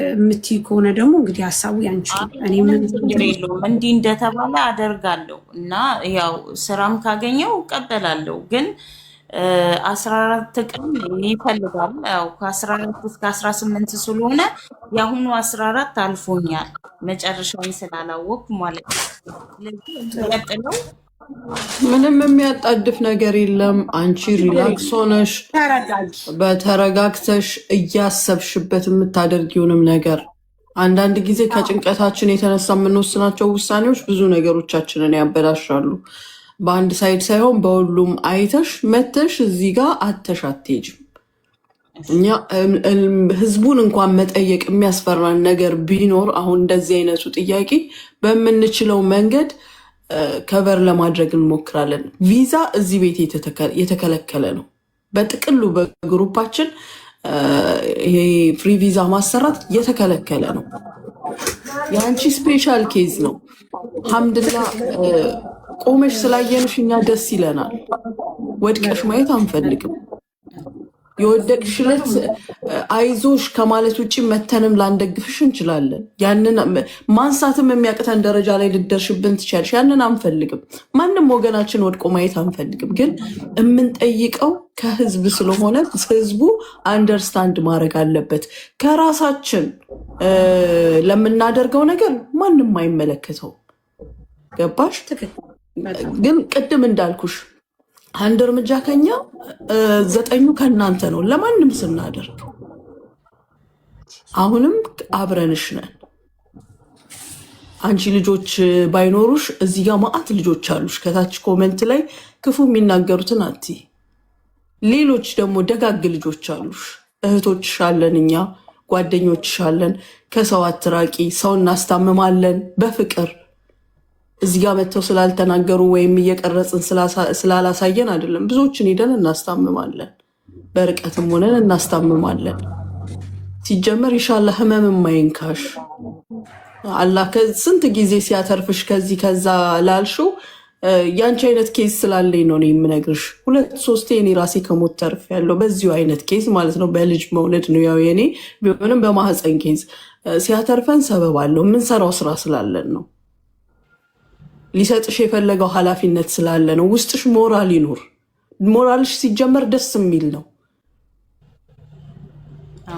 የምትይ ከሆነ ደግሞ እንግዲህ ሀሳቡ ያንቺ። እኔ ምን የለውም እንዲህ እንደተባለ አደርጋለሁ እና ያው ስራም ካገኘው እቀበላለሁ። ግን 14 ቀን ይፈልጋል። ያው ከ14 እስከ 18 ስለሆነ የአሁኑ 14 አልፎኛል መጨረሻውን ስላላወቅኩ ማለት ነው። ስለዚህ የሚቀጥለው ምንም የሚያጣድፍ ነገር የለም። አንቺ ሪላክስ ሆነሽ በተረጋግተሽ እያሰብሽበት የምታደርጊውንም ነገር አንዳንድ ጊዜ ከጭንቀታችን የተነሳ የምንወስናቸው ውሳኔዎች ብዙ ነገሮቻችንን ያበላሻሉ። በአንድ ሳይድ ሳይሆን በሁሉም አይተሽ መተሽ እዚህ ጋር አተሽ አትሄጂም። እኛ ህዝቡን እንኳን መጠየቅ የሚያስፈራን ነገር ቢኖር አሁን እንደዚህ አይነቱ ጥያቄ በምንችለው መንገድ ከበር ለማድረግ እንሞክራለን። ቪዛ እዚህ ቤት የተከለከለ ነው። በጥቅሉ በግሩፓችን ይሄ ፍሪ ቪዛ ማሰራት የተከለከለ ነው። የአንቺ ስፔሻል ኬዝ ነው። ሐምድላ ቆመሽ ስላየንሽ እኛ ደስ ይለናል። ወድቀሽ ማየት አንፈልግም። የወደቅሽለት አይዞሽ ከማለት ውጭ መተንም ላንደግፍሽ እንችላለን። ያንን ማንሳትም የሚያቅተን ደረጃ ላይ ልደርሽብን ትችያለሽ። ያንን አንፈልግም። ማንም ወገናችን ወድቆ ማየት አንፈልግም። ግን የምንጠይቀው ከህዝብ ስለሆነ ህዝቡ አንደርስታንድ ማድረግ አለበት። ከራሳችን ለምናደርገው ነገር ማንም አይመለከተው። ገባሽ? ግን ቅድም እንዳልኩሽ አንድ እርምጃ ከኛ 9 ከእናንተ ነው። ለማንም ስናደርግ አሁንም አብረንሽ ነን። አንቺ ልጆች ባይኖሩሽ እዚህ ጋር ማአት ልጆች አሉሽ። ከታች ኮመንት ላይ ክፉ የሚናገሩትን አትይ። ሌሎች ደግሞ ደጋግ ልጆች አሉሽ። እህቶችሽ አለን፣ እኛ ጓደኞችሽ አለን። ከሰው አትራቂ። ሰው እናስታምማለን በፍቅር እዚህ ጋር መጥተው ስላልተናገሩ ወይም እየቀረጽን ስላላሳየን አይደለም። ብዙዎችን ሄደን እናስታምማለን፣ በርቀትም ሆነን እናስታምማለን። ሲጀመር ኢንሻላህ ህመም የማይንካሽ አላህ ከስንት ጊዜ ሲያተርፍሽ ከዚህ ከዛ ላልሽው ያንቺ አይነት ኬዝ ስላለኝ ነው የምነግርሽ። 2-3 እኔ ራሴ ከሞት ተርፍ ያለው በዚሁ አይነት ኬዝ ማለት ነው። በልጅ መውለድ ነው ያው የኔ ቢሆንም በማህፀን ኬዝ ሲያተርፈን ሰበብ አለው። የምንሰራው ስራ ስላለን ነው። ሊሰጥሽ የፈለገው ኃላፊነት ስላለ ነው። ውስጥሽ ሞራል ይኑር። ሞራልሽ ሲጀመር ደስ የሚል ነው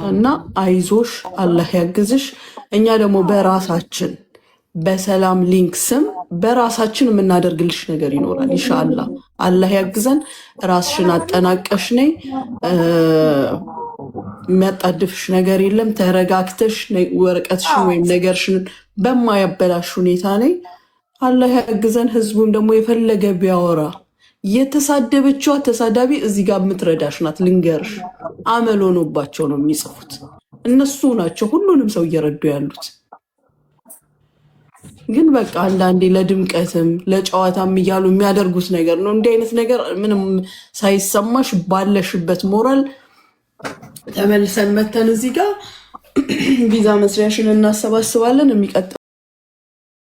እና አይዞሽ፣ አላህ ያግዝሽ። እኛ ደግሞ በራሳችን በሰላም ሊንክ ስም በራሳችን የምናደርግልሽ ነገር ይኖራል ኢንሻአላህ። አላህ ያግዘን። ራስሽን አጠናቀሽ ነይ። የሚያጣድፍሽ ነገር የለም። ተረጋግተሽ ወረቀትሽን ወይም ነገርሽን በማያበላሽ ሁኔታ ነይ። አላህ ያግዘን። ህዝቡም ደግሞ የፈለገ ቢያወራ የተሳደበችዋ ተሳዳቢ እዚህ ጋር የምትረዳሽ ናት። ልንገርሽ፣ አመል ሆኖባቸው ነው የሚጽፉት። እነሱ ናቸው ሁሉንም ሰው እየረዱ ያሉት። ግን በቃ አንዳንዴ ለድምቀትም ለጨዋታም እያሉ የሚያደርጉት ነገር ነው። እንዲህ አይነት ነገር ምንም ሳይሰማሽ ባለሽበት ሞራል ተመልሰን መተን እዚህ ጋር ቪዛ መስሪያሽን እናሰባስባለን። የሚቀጥለው